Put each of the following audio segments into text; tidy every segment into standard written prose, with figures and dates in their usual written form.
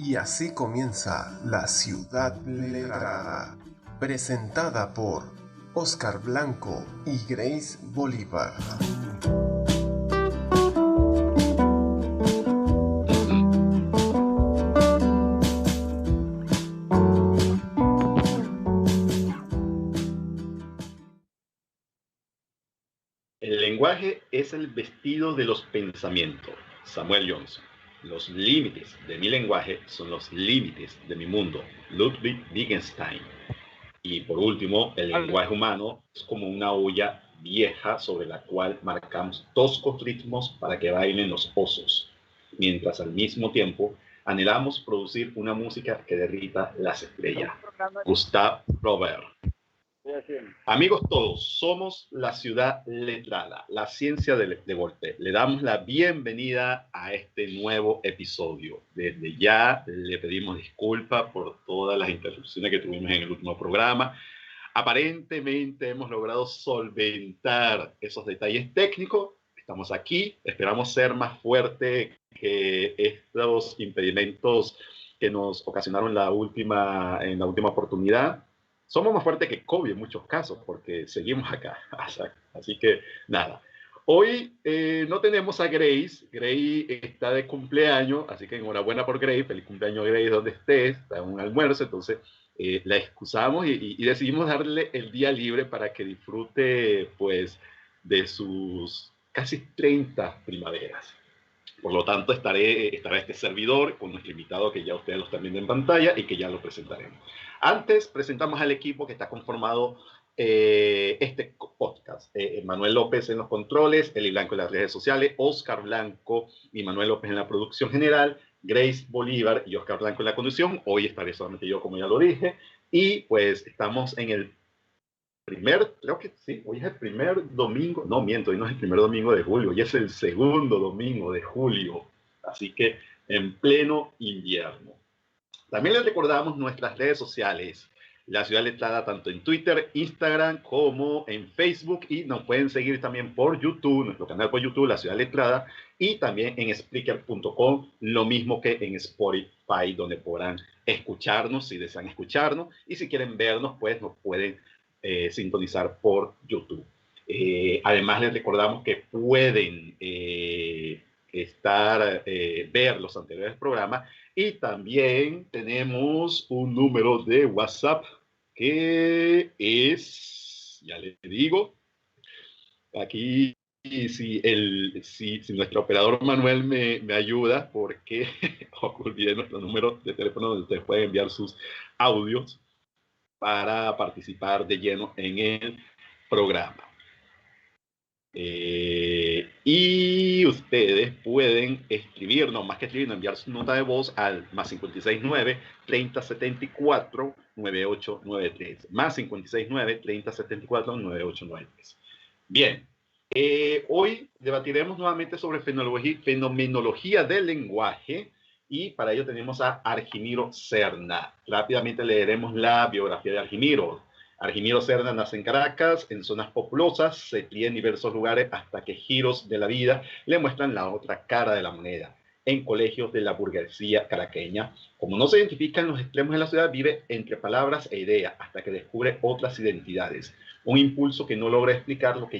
Y así comienza La Ciudad Letrada, presentada por Oscar Blanco y Grace Bolívar. El lenguaje es el vestido de los pensamientos. Samuel Johnson. Los límites de mi lenguaje son los límites de mi mundo. Ludwig Wittgenstein. Y por último, el lenguaje humano es como una olla vieja sobre la cual marcamos toscos ritmos para que bailen los osos, mientras al mismo tiempo anhelamos producir una música que derrita las estrellas. Gustave Flaubert. Amigos todos, somos La Ciudad Letrada, la ciencia de golpe. Le damos la bienvenida a este nuevo episodio. Desde ya le pedimos disculpas por todas las interrupciones que tuvimos en el último programa. Aparentemente hemos logrado solventar esos detalles técnicos. Estamos aquí, esperamos ser más fuertes que estos impedimentos que nos ocasionaron en la última oportunidad. Somos más fuertes que COVID en muchos casos porque seguimos acá. Así que nada. Hoy no tenemos a Grace. Grace está de cumpleaños, así que enhorabuena por Grace. Feliz cumpleaños, Grace, donde estés. Está en un almuerzo, entonces la excusamos y decidimos darle el día libre para que disfrute pues de sus casi 30 primaveras. Por lo tanto, estará este servidor con nuestro invitado que ya ustedes lo están viendo en pantalla y que ya lo presentaremos. Antes, presentamos al equipo que está conformado este podcast. Manuel López en los controles, Eli Blanco en las redes sociales, Oscar Blanco y Manuel López en la producción general, Grace Bolívar y Oscar Blanco en la conducción. Hoy estaré solamente yo, como ya lo dije. Y pues estamos en el creo que sí, hoy es el primer domingo, no miento, hoy no es el primer domingo de julio, hoy es el segundo domingo de julio, así que en pleno invierno. También les recordamos nuestras redes sociales, La Ciudad Letrada, tanto en Twitter, Instagram, como en Facebook, y nos pueden seguir también por YouTube, nuestro canal por YouTube, La Ciudad Letrada, y también en Spreaker.com, lo mismo que en Spotify, donde podrán escucharnos si desean escucharnos, y si quieren vernos, pues nos pueden sintonizar por YouTube. Además, les recordamos que pueden ver los anteriores programas y también tenemos un número de WhatsApp que es, ya les digo, aquí si nuestro operador Manuel me ayuda, porque olvidé nuestro número de teléfono donde ustedes pueden enviar sus audios para participar de lleno en el programa. Y ustedes pueden escribirnos, más que escribirnos, enviar su nota de voz al más 569-3074-9893. Más 569-3074-9893. Bien. Hoy debatiremos nuevamente sobre fenomenología del lenguaje. Y para ello tenemos a Argimiro Serna. Rápidamente leeremos la biografía de Argimiro. Argimiro Serna nace en Caracas, en zonas populosas, se cría en diversos lugares hasta que giros de la vida le muestran la otra cara de la moneda. En colegios de la burguesía caraqueña, como no se identifica en los extremos de la ciudad, vive entre palabras e ideas hasta que descubre otras identidades. Un impulso que no logra explicar lo que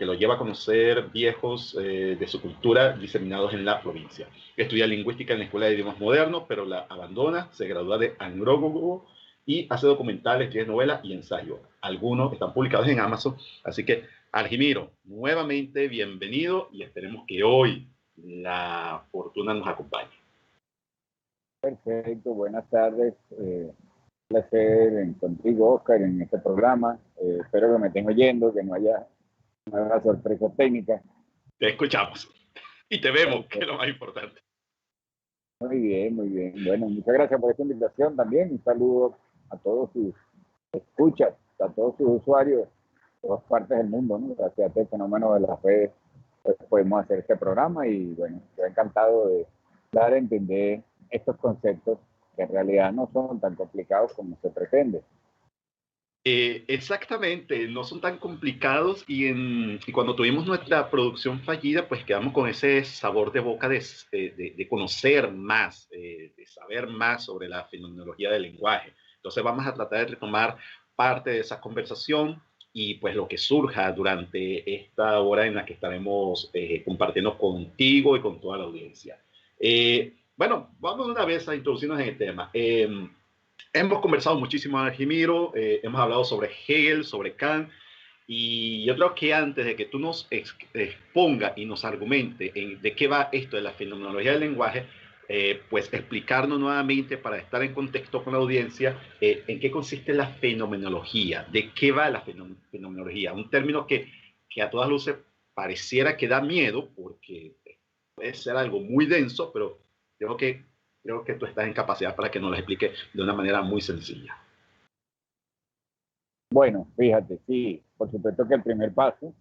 lo lleva a conocer viejos de su cultura diseminados en la provincia. Estudia lingüística en la Escuela de Idiomas Modernos, pero la abandona, se gradúa de antropólogo y hace documentales, escribe novelas y ensayos. Algunos están publicados en Amazon. Así que, Argimiro, nuevamente bienvenido y esperemos que hoy la fortuna nos acompañe. Perfecto, buenas tardes. Placer contigo, Oscar, en este programa. Espero que me estén oyendo, que no haya una sorpresa técnica. Te escuchamos y te vemos, que es lo más importante. Muy bien, muy bien. Bueno, muchas gracias por esta invitación también. Un saludo a todos sus escuchas, a todos sus usuarios de todas partes del mundo, ¿no? Gracias a este fenómeno de las redes, pues podemos hacer este programa y bueno, estoy encantado de dar a entender estos conceptos que en realidad no son tan complicados como se pretende. Exactamente, no son tan complicados y cuando tuvimos nuestra producción fallida, pues quedamos con ese sabor de boca de conocer más, de saber más sobre la fenomenología del lenguaje. Entonces vamos a tratar de retomar parte de esa conversación y pues lo que surja durante esta hora en la que estaremos compartiendo contigo y con toda la audiencia. Bueno, vamos una vez a introducirnos en el tema. Hemos conversado muchísimo, Argimiro, hemos hablado sobre Hegel, sobre Kant, y yo creo que antes de que tú nos exponga y nos argumente de qué va esto de la fenomenología del lenguaje, pues explicarnos nuevamente para estar en contexto con la audiencia en qué consiste la fenomenología, de qué va la fenomenología, un término que a todas luces pareciera que da miedo porque puede ser algo muy denso, pero creo que tú estás en capacidad para que nos lo explique de una manera muy sencilla. Bueno, fíjate, sí, por supuesto que el primer paso,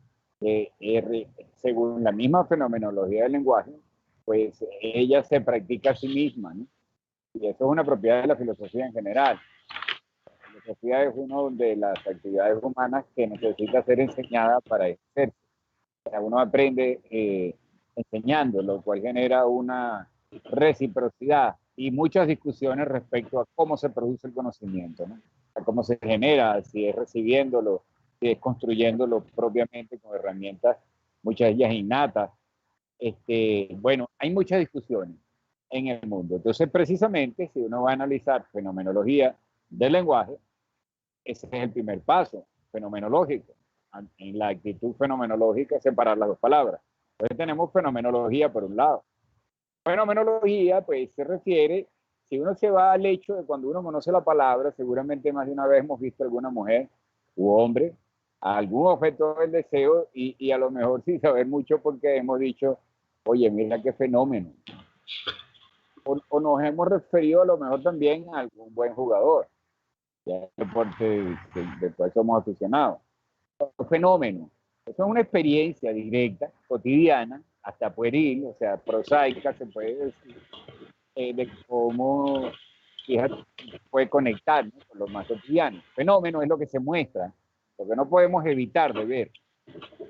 según la misma fenomenología del lenguaje, pues ella se practica a sí misma, ¿no? Y eso es una propiedad de la filosofía en general. La filosofía es una de las actividades humanas que necesita ser enseñada para ejercerse. O sea, uno aprende enseñando, lo cual genera una reciprocidad y muchas discusiones respecto a cómo se produce el conocimiento, ¿no? A cómo se genera, si es recibiéndolo, si es construyéndolo propiamente con herramientas, muchas de ellas innatas. Bueno, hay muchas discusiones en el mundo. Entonces, precisamente, si uno va a analizar fenomenología del lenguaje, ese es el primer paso fenomenológico. En la actitud fenomenológica, separar las dos palabras. Entonces tenemos fenomenología por un lado. Fenomenología, pues se refiere, si uno se va al hecho de cuando uno conoce la palabra, seguramente más de una vez hemos visto alguna mujer u hombre, algún objeto del deseo y a lo mejor sin saber mucho porque hemos dicho, oye, mira qué fenómeno. O nos hemos referido a lo mejor también a algún buen jugador. Ya deporte del cual somos aficionados. Un fenómeno. Eso es una experiencia directa, cotidiana, hasta pueril, o sea, prosaica, se puede decir, de cómo, fíjate, puede conectar, ¿no?, con lo más cotidiano. Fenómeno es lo que se muestra, lo que no podemos evitar de ver,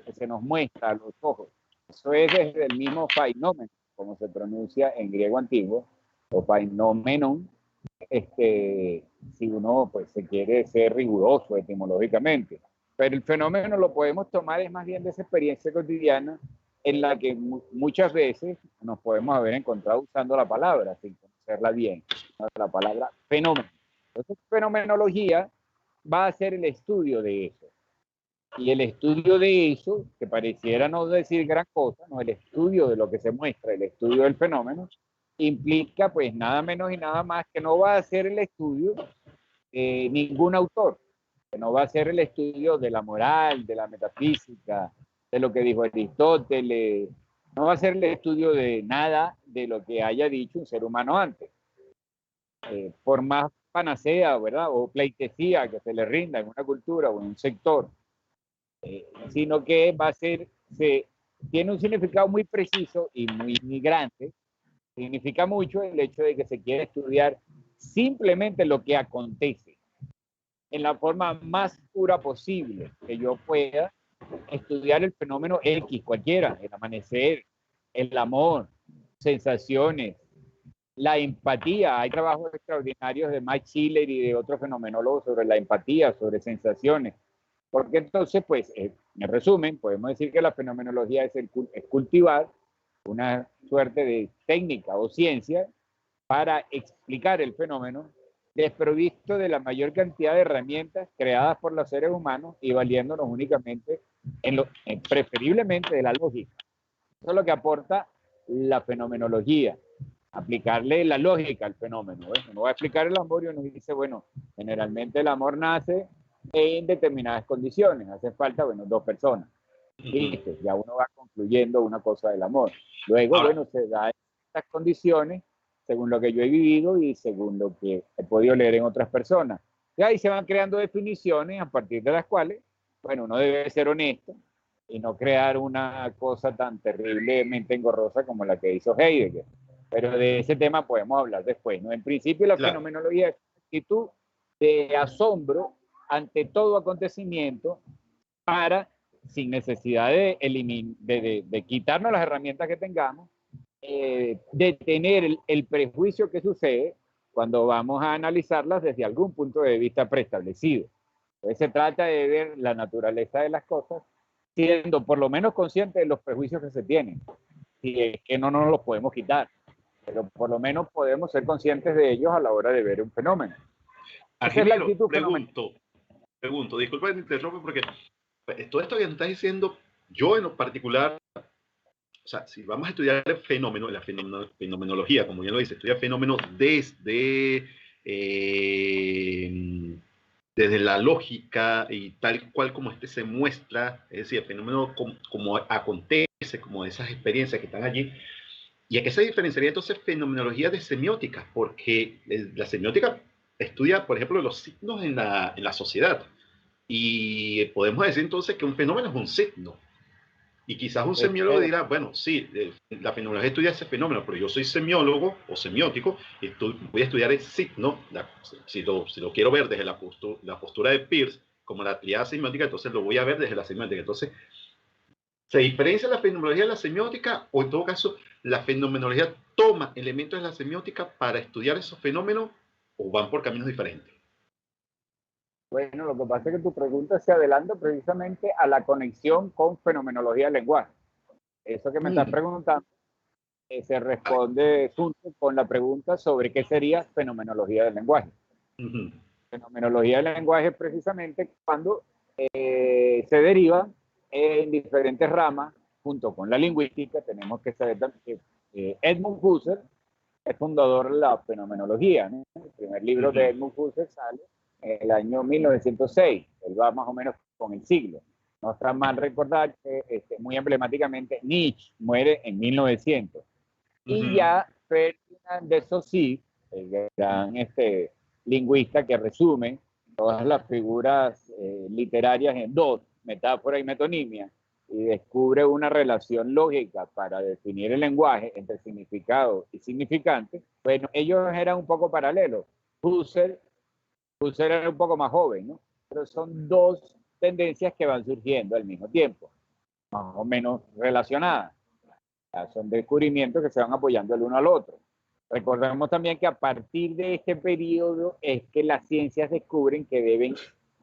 que se nos muestra a los ojos. Eso es desde el mismo fenómeno, como se pronuncia en griego antiguo, o fenomenon, si uno pues se quiere ser riguroso etimológicamente. Pero el fenómeno lo podemos tomar es más bien de esa experiencia cotidiana en la que muchas veces nos podemos haber encontrado usando la palabra sin conocerla bien, la palabra fenómeno. Entonces, fenomenología va a ser el estudio de eso. Y el estudio de eso, que pareciera no decir gran cosa, no, el estudio de lo que se muestra, el estudio del fenómeno, implica pues nada menos y nada más que no va a ser el estudio ningún autor, que no va a ser el estudio de la moral, de la metafísica, de lo que dijo Aristóteles, no va a ser el estudio de nada de lo que haya dicho un ser humano antes. Por más panacea, ¿verdad?, o pleitesía que se le rinda en una cultura o en un sector, sino que va a ser, tiene un significado muy preciso y muy grande. Significa mucho el hecho de que se quiere estudiar simplemente lo que acontece en la forma más pura posible, que yo pueda estudiar el fenómeno X, cualquiera, el amanecer, el amor, sensaciones, la empatía. Hay trabajos extraordinarios de Max Schiller y de otros fenomenólogos sobre la empatía, sobre sensaciones. Porque entonces, pues, en resumen, podemos decir que la fenomenología es cultivar una suerte de técnica o ciencia para explicar el fenómeno, desprovisto de la mayor cantidad de herramientas creadas por los seres humanos y valiéndonos únicamente, preferiblemente, de la lógica. Eso es lo que aporta la fenomenología, aplicarle la lógica al fenómeno. Uno va a explicar el amor y uno dice, bueno, generalmente el amor nace en determinadas condiciones, hace falta, bueno, dos personas. Listo, ya uno va concluyendo una cosa del amor. Luego, bueno, se da estas condiciones según lo que yo he vivido y según lo que he podido leer en otras personas. Y ahí se van creando definiciones a partir de las cuales, bueno, uno debe ser honesto y no crear una cosa tan terriblemente engorrosa como la que hizo Heidegger. Pero de ese tema podemos hablar después, ¿no? En principio, la fenomenología es una actitud de asombro ante todo acontecimiento para, sin necesidad de quitarnos las herramientas que tengamos, detener el prejuicio que sucede cuando vamos a analizarlas desde algún punto de vista preestablecido. Entonces se trata de ver la naturaleza de las cosas siendo por lo menos conscientes de los prejuicios que se tienen, si es que no nos los podemos quitar, pero por lo menos podemos ser conscientes de ellos a la hora de ver un fenómeno. Esa es la actitud pregunto, disculpa que te interrumpa porque todo esto que nos estás diciendo, yo en lo particular, o sea, si vamos a estudiar el fenómeno, la fenomenología, como bien lo dice, estudia fenómenos desde la lógica y tal cual como este se muestra, es decir, el fenómeno como acontece, como esas experiencias que están allí. ¿Y a qué se diferenciaría entonces fenomenología de semiótica? Porque la semiótica estudia, por ejemplo, los signos en la sociedad. Y podemos decir entonces que un fenómeno es un signo. Y quizás un semiólogo dirá, bueno, sí, la fenomenología estudia ese fenómeno, pero yo soy semiólogo o semiótico y voy a estudiar el signo, si lo quiero ver desde la postura de Peirce, como la triada semiótica, entonces lo voy a ver desde la semiótica. Entonces, ¿se diferencia la fenomenología de la semiótica o en todo caso la fenomenología toma elementos de la semiótica para estudiar esos fenómenos o van por caminos diferentes? Bueno, lo que pasa es que tu pregunta se adelanta precisamente a la conexión con fenomenología del lenguaje. Eso que me estás preguntando se responde junto con la pregunta sobre qué sería fenomenología del lenguaje. Fenomenología del lenguaje es precisamente cuando se deriva en diferentes ramas, junto con la lingüística. Tenemos que saber que Edmund Husserl es fundador de la fenomenología, ¿no? El primer libro de Edmund Husserl sale en el año 1906. Él va más o menos con el siglo. No está mal recordar que muy emblemáticamente Nietzsche muere en 1900. Y ya Ferdinand de Saussure, el gran lingüista que resume todas las figuras literarias en dos, metáfora y metonimia, y descubre una relación lógica para definir el lenguaje entre significado y significante. Bueno, ellos eran un poco paralelos. Husserl era un poco más joven, ¿no? Pero son dos tendencias que van surgiendo al mismo tiempo, más o menos relacionadas. Son descubrimientos que se van apoyando el uno al otro. Recordemos también que a partir de este periodo es que las ciencias descubren que deben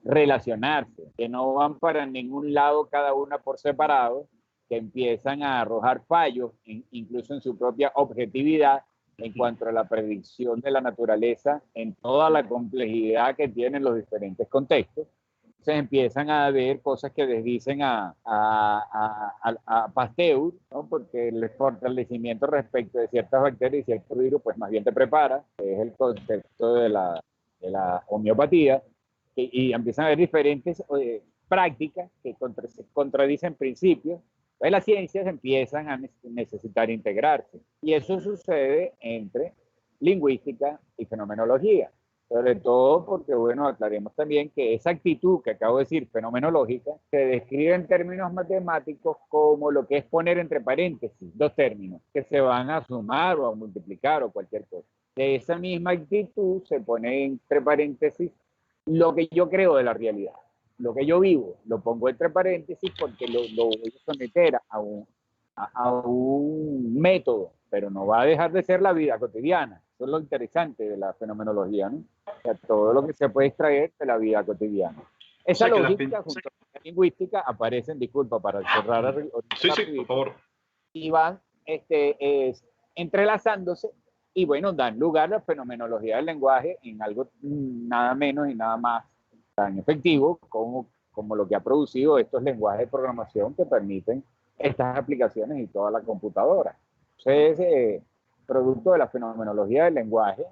relacionarse, que no van para ningún lado cada una por separado, que empiezan a arrojar fallos, incluso en su propia objetividad, en cuanto a la predicción de la naturaleza en toda la complejidad que tienen los diferentes contextos. Entonces empiezan a ver cosas que les dicen a Pasteur, ¿no? Porque el fortalecimiento respecto de ciertas bacterias y ciertos virus, pues más bien te prepara, que es el concepto de la homeopatía, y empiezan a ver diferentes prácticas que contradicen principios. Entonces las ciencias empiezan a necesitar integrarse. Y eso sucede entre lingüística y fenomenología. Sobre todo porque, bueno, aclaremos también que esa actitud que acabo de decir, fenomenológica, se describe en términos matemáticos como lo que es poner entre paréntesis dos términos que se van a sumar o a multiplicar o cualquier cosa. De esa misma actitud se pone entre paréntesis lo que yo creo de la realidad. Lo que yo vivo, lo pongo entre paréntesis porque lo voy a someter a un método, pero no va a dejar de ser la vida cotidiana. Eso es lo interesante de la fenomenología, ¿no? O sea, todo lo que se puede extraer de la vida cotidiana. Esa lógica junto con la lingüística aparecen, disculpa, para cerrar. Sí, por favor. Y van entrelazándose y, bueno, dan lugar a la fenomenología del lenguaje en algo nada menos y nada más tan efectivo como lo que ha producido estos lenguajes de programación que permiten estas aplicaciones y toda la computadora. Entonces, producto de la fenomenología del lenguaje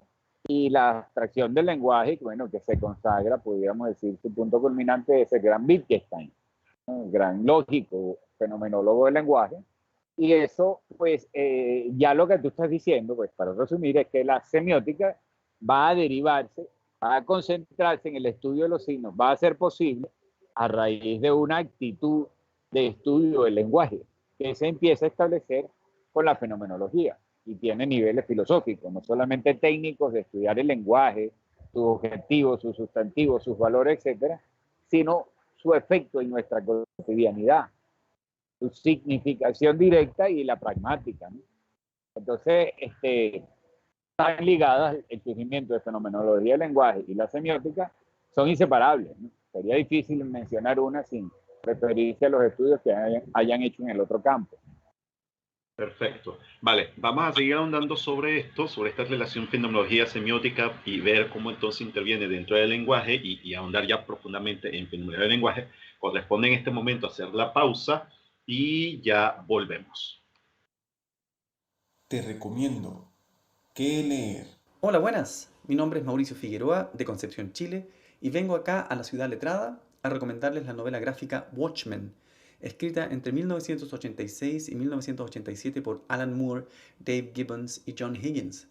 y la abstracción del lenguaje, bueno, que se consagra, podríamos decir, su punto culminante es el gran Wittgenstein, ¿no? El gran lógico, fenomenólogo del lenguaje. Y eso, pues, ya lo que tú estás diciendo, pues, para resumir, es que la semiótica va a derivarse, va a concentrarse en el estudio de los signos, va a ser posible a raíz de una actitud de estudio del lenguaje que se empieza a establecer con la fenomenología y tiene niveles filosóficos, no solamente técnicos de estudiar el lenguaje, sus objetivos, sus sustantivos, sus valores, etcétera, sino su efecto en nuestra cotidianidad, su significación directa y la pragmática, ¿no? Entonces, están ligadas el surgimiento de fenomenología del lenguaje y la semiótica, son inseparables, ¿no? Sería difícil mencionar una sin referirse a los estudios que hayan hecho en el otro campo. Perfecto. Vale, vamos a seguir ahondando sobre esto, sobre esta relación fenomenología semiótica y ver cómo entonces interviene dentro del lenguaje y ahondar ya profundamente en fenomenología del lenguaje. Corresponde en este momento hacer la pausa y ya volvemos. Te recomiendo qué leer. Hola, buenas. Mi nombre es Mauricio Figueroa, de Concepción, Chile, y vengo acá a la ciudad letrada a recomendarles la novela gráfica Watchmen, escrita entre 1986 y 1987 por Alan Moore, Dave Gibbons y John Higgins.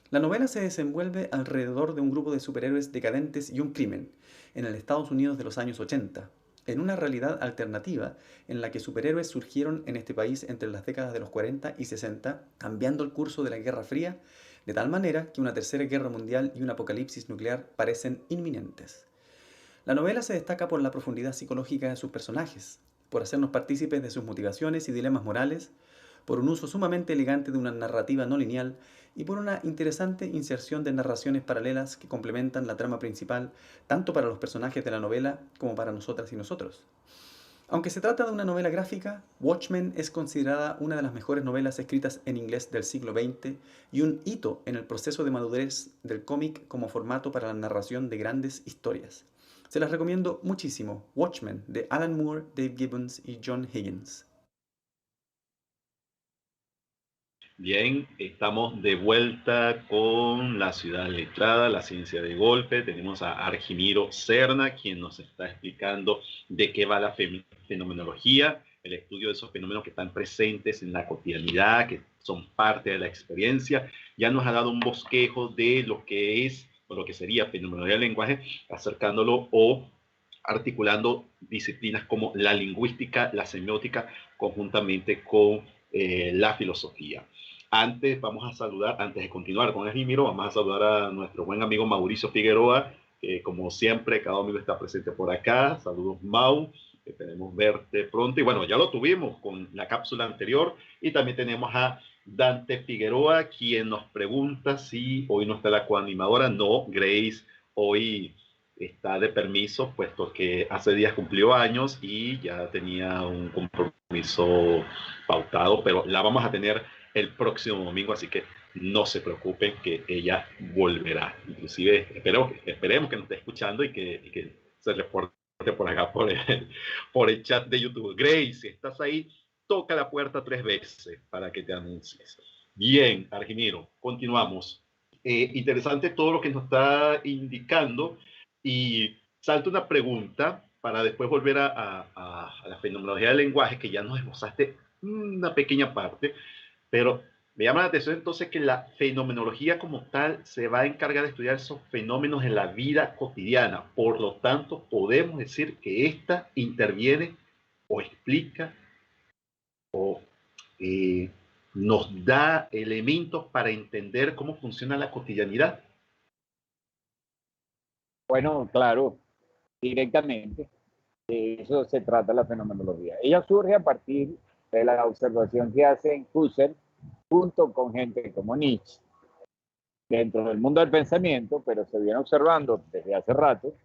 La novela se desenvuelve alrededor de un grupo de superhéroes decadentes y un crimen, en el Estados Unidos de los años 80, en una realidad alternativa en la que superhéroes surgieron en este país entre las décadas de los 40 y 60, cambiando el curso de la Guerra Fría, de tal manera que una tercera guerra mundial y un apocalipsis nuclear parecen inminentes. La novela se destaca por la profundidad psicológica de sus personajes, por hacernos partícipes de sus motivaciones y dilemas morales, por un uso sumamente elegante de una narrativa no lineal y por una interesante inserción de narraciones paralelas que complementan la trama principal tanto para los personajes de la novela como para nosotras y nosotros. Aunque se trata de una novela gráfica, Watchmen es considerada una de las mejores novelas escritas en inglés del siglo XX y un hito en el proceso de madurez del cómic como formato para la narración de grandes historias. Se las recomiendo muchísimo. Watchmen, de Alan Moore, Dave Gibbons y John Higgins. Bien, estamos de vuelta con la ciudad letrada, la ciencia de golpe. Tenemos a Argimiro Serna, quien nos está explicando de qué va la fenomenología, el estudio de esos fenómenos que están presentes en la cotidianidad, que son parte de la experiencia. Ya nos ha dado un bosquejo de lo que es o lo que sería fenomenología del lenguaje, acercándolo o articulando disciplinas como la lingüística, la semiótica, conjuntamente con la filosofía. Antes de continuar con Argimiro, vamos a saludar a nuestro buen amigo Mauricio Figueroa, que como siempre, cada domingo está presente por acá. Saludos, Mau, esperemos verte pronto. Y bueno, ya lo tuvimos con la cápsula anterior. Y también tenemos a Dante Figueroa, quien nos pregunta si hoy no está la coanimadora. No, Grace hoy está de permiso, puesto que hace días cumplió años y ya tenía un compromiso pautado, pero la vamos a tener el próximo domingo, así que no se preocupen que ella volverá. Inclusive esperemos que nos esté escuchando y que se reporte por acá por el chat de YouTube. Grace, si estás ahí, toca la puerta 3 veces para que te anuncies. Bien, Argimiro, continuamos. Interesante todo lo que nos está indicando y salta una pregunta para después volver a la fenomenología del lenguaje, que ya nos esbozaste una pequeña parte, pero me llama la atención entonces que la fenomenología como tal se va a encargar de estudiar esos fenómenos en la vida cotidiana. Por lo tanto, podemos decir que esta interviene o explica o nos da elementos para entender cómo funciona la cotidianidad. Bueno, claro, directamente. De eso se trata la fenomenología. Ella surge a partir de la observación que hace Husserl junto con gente como Nietzsche dentro del mundo del pensamiento, pero se viene observando desde hace rato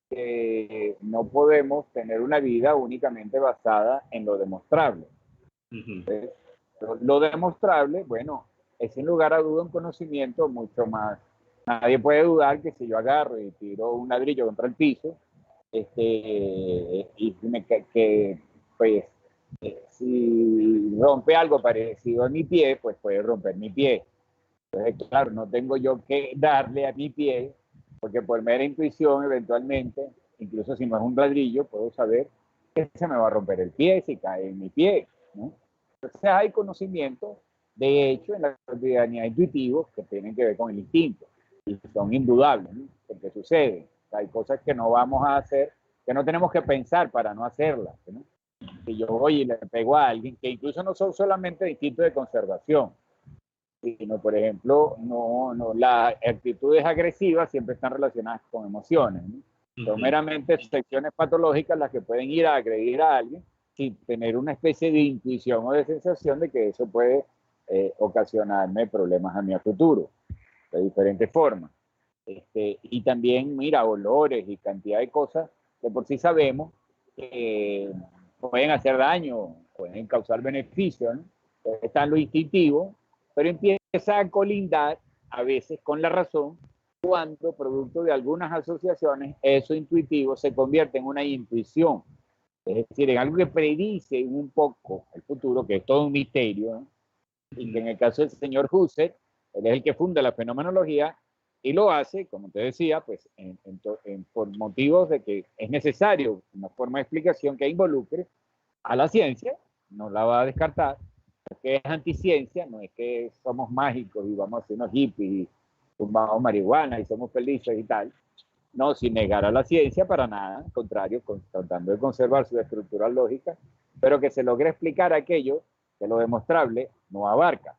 que no podemos tener una vida únicamente basada en lo demostrable. Entonces, lo demostrable, bueno, es sin lugar a duda un conocimiento mucho más. Nadie puede dudar que si yo agarro y tiro un ladrillo contra el piso, y pues si rompe algo parecido a mi pie, pues puede romper mi pie. Entonces, claro, no tengo yo que darle a mi pie, porque por mera intuición, eventualmente, incluso si no es un ladrillo, puedo saber que se me va a romper el pie si cae en mi pie, ¿no? Entonces hay conocimientos, de hecho, en la cotidianidad intuitivos que tienen que ver con el instinto, y son indudables, ¿no? Porque sucede. Hay cosas que no vamos a hacer, que no tenemos que pensar para no hacerlas, ¿no? Si yo voy y le pego a alguien, que incluso no son solamente instintos de conservación, sino, por ejemplo, las actitudes agresivas siempre están relacionadas con emociones, ¿no? Son meramente secciones patológicas las que pueden ir a agredir a alguien sin tener una especie de intuición o de sensación de que eso puede ocasionarme problemas a mí a futuro, de diferentes formas. Y también, mira, olores y cantidad de cosas que por sí sabemos que pueden hacer daño, pueden causar beneficios, ¿no? Está en lo instintivo, pero empieza a colindar a veces con la razón cuando, producto de algunas asociaciones, eso intuitivo se convierte en una intuición. Es decir, en algo que predice un poco el futuro, que es todo un misterio, ¿no? Y que en el caso del señor Husserl, él es el que funda la fenomenología y lo hace, como te decía, pues por motivos de que es necesario una forma de explicación que involucre a la ciencia, no la va a descartar, que es anticiencia, no es que somos mágicos y vamos a ser unos hippies y fumamos marihuana y somos felices y tal, no, sin negar a la ciencia para nada, al contrario, tratando de conservar su estructura lógica, pero que se logre explicar aquello que lo demostrable no abarca,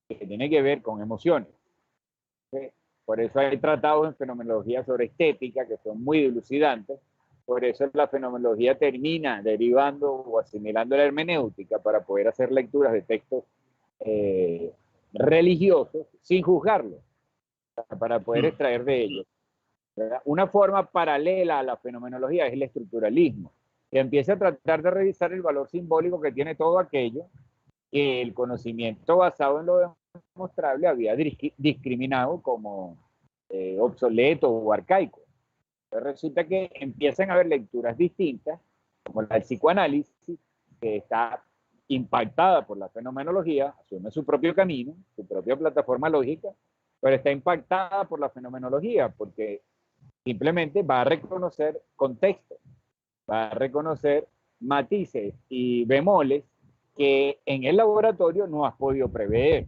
que tiene que ver con emociones. ¿Sí? Por eso hay tratados en fenomenología sobre estética que son muy dilucidantes, por eso la fenomenología termina derivando o asimilando la hermenéutica para poder hacer lecturas de textos religiosos sin juzgarlos, para poder extraer de ellos. ¿Verdad? Una forma paralela a la fenomenología es el estructuralismo, que empieza a tratar de revisar el valor simbólico que tiene todo aquello que el conocimiento basado en lo demostrable había discriminado como obsoleto o arcaico. Entonces resulta que empiezan a haber lecturas distintas, como la del psicoanálisis, que está impactada por la fenomenología, asume su propio camino, su propia plataforma lógica, pero está impactada por la fenomenología, porque simplemente va a reconocer contextos, va a reconocer matices y bemoles que en el laboratorio no has podido prever.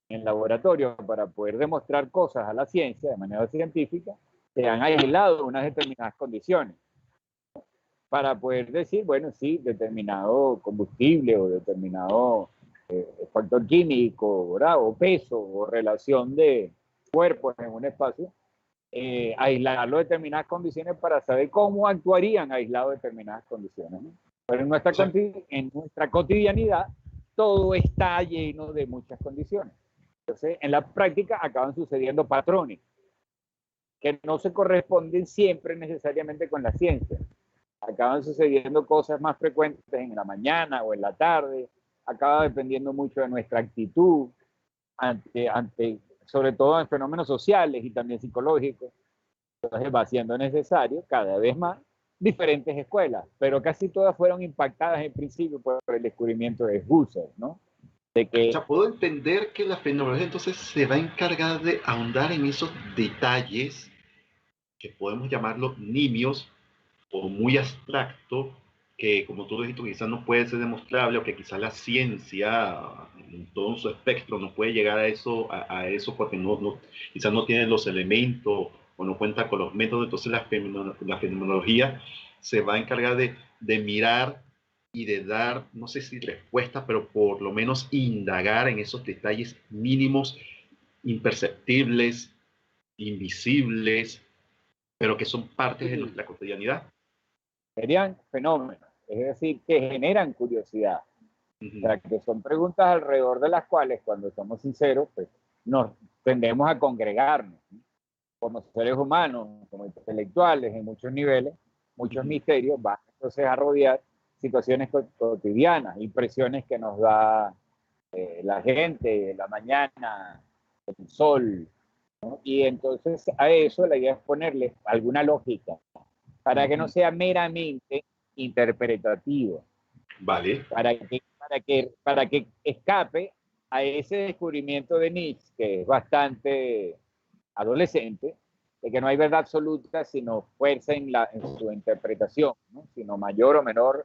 En el laboratorio, para poder demostrar cosas a la ciencia de manera científica, se han aislado unas determinadas condiciones para poder decir, bueno, sí, determinado combustible o determinado factor químico, ¿verdad? O peso o relación de cuerpos en un espacio, aislarlo de determinadas condiciones para saber cómo actuarían aislados de determinadas condiciones, ¿no? Pero en nuestra cotidianidad todo está lleno de muchas condiciones. Entonces, en la práctica acaban sucediendo patrones que no se corresponden siempre necesariamente con la ciencia. Acaban sucediendo cosas más frecuentes en la mañana o en la tarde, acaba dependiendo mucho de nuestra actitud ante sobre todo en fenómenos sociales y también psicológicos. Entonces va siendo necesario cada vez más diferentes escuelas, pero casi todas fueron impactadas en principio por el descubrimiento de Husserl, ¿no? De que, o sea, puedo entender que la fenomenología entonces se va a encargar de ahondar en esos detalles que podemos llamarlos nimios o muy abstracto, que como tú dijiste quizás no puede ser demostrable o que quizás la ciencia en todo su espectro no puede llegar a eso porque quizás no tiene los elementos o no cuenta con los métodos. Entonces la fenomenología se va a encargar de mirar y de dar, no sé si respuesta, pero por lo menos indagar en esos detalles mínimos, imperceptibles, invisibles, pero que son partes de nuestra cotidianidad. Serían fenómenos, es decir, que generan curiosidad. O sea, que son preguntas alrededor de las cuales, cuando somos sinceros, pues nos tendemos a congregarnos, ¿no? Como seres humanos, como intelectuales, en muchos niveles, muchos misterios, van entonces a rodear situaciones cotidianas, impresiones que nos da la gente, la mañana, el sol, ¿no? Y entonces a eso la idea es ponerle alguna lógica, para que no sea meramente interpretativo. Vale. Para que escape a ese descubrimiento de Nietzsche, que es bastante adolescente, de que no hay verdad absoluta, sino fuerza en su interpretación, ¿no? Sino mayor o menor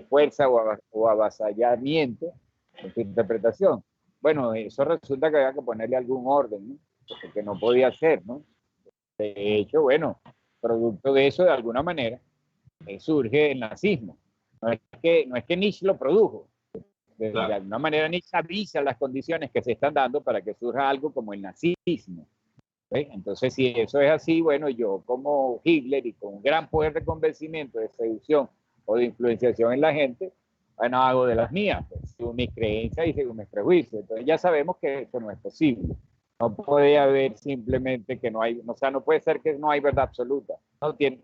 fuerza o avasallamiento en su interpretación. Bueno, eso resulta que había que ponerle algún orden, ¿no? Porque no podía ser, ¿no? De hecho, bueno, producto de eso, de alguna manera, surge el nazismo. No es que Nietzsche lo produjo. De alguna manera Nietzsche avisa las condiciones que se están dando para que surja algo como el nazismo. ¿Ves? Entonces, si eso es así, bueno, yo como Hitler y con un gran poder de convencimiento, de seducción o de influenciación en la gente, bueno, hago de las mías, pues, según mis creencias y según mis prejuicios. Entonces ya sabemos que eso no es posible. No puede haber simplemente que no hay, o sea, no puede ser que no hay verdad absoluta. No tiene,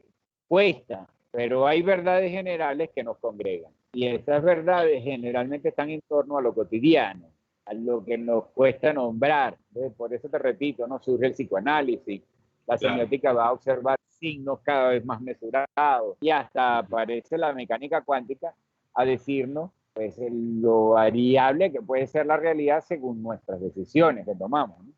cuesta, pero hay verdades generales que nos congregan. Y esas verdades generalmente están en torno a lo cotidiano, a lo que nos cuesta nombrar. Por eso te repito, ¿no? Surge el psicoanálisis, la semiótica va a observar signos cada vez más mesurados y hasta aparece la mecánica cuántica a decirnos pues, lo variable que puede ser la realidad según nuestras decisiones que tomamos, ¿no?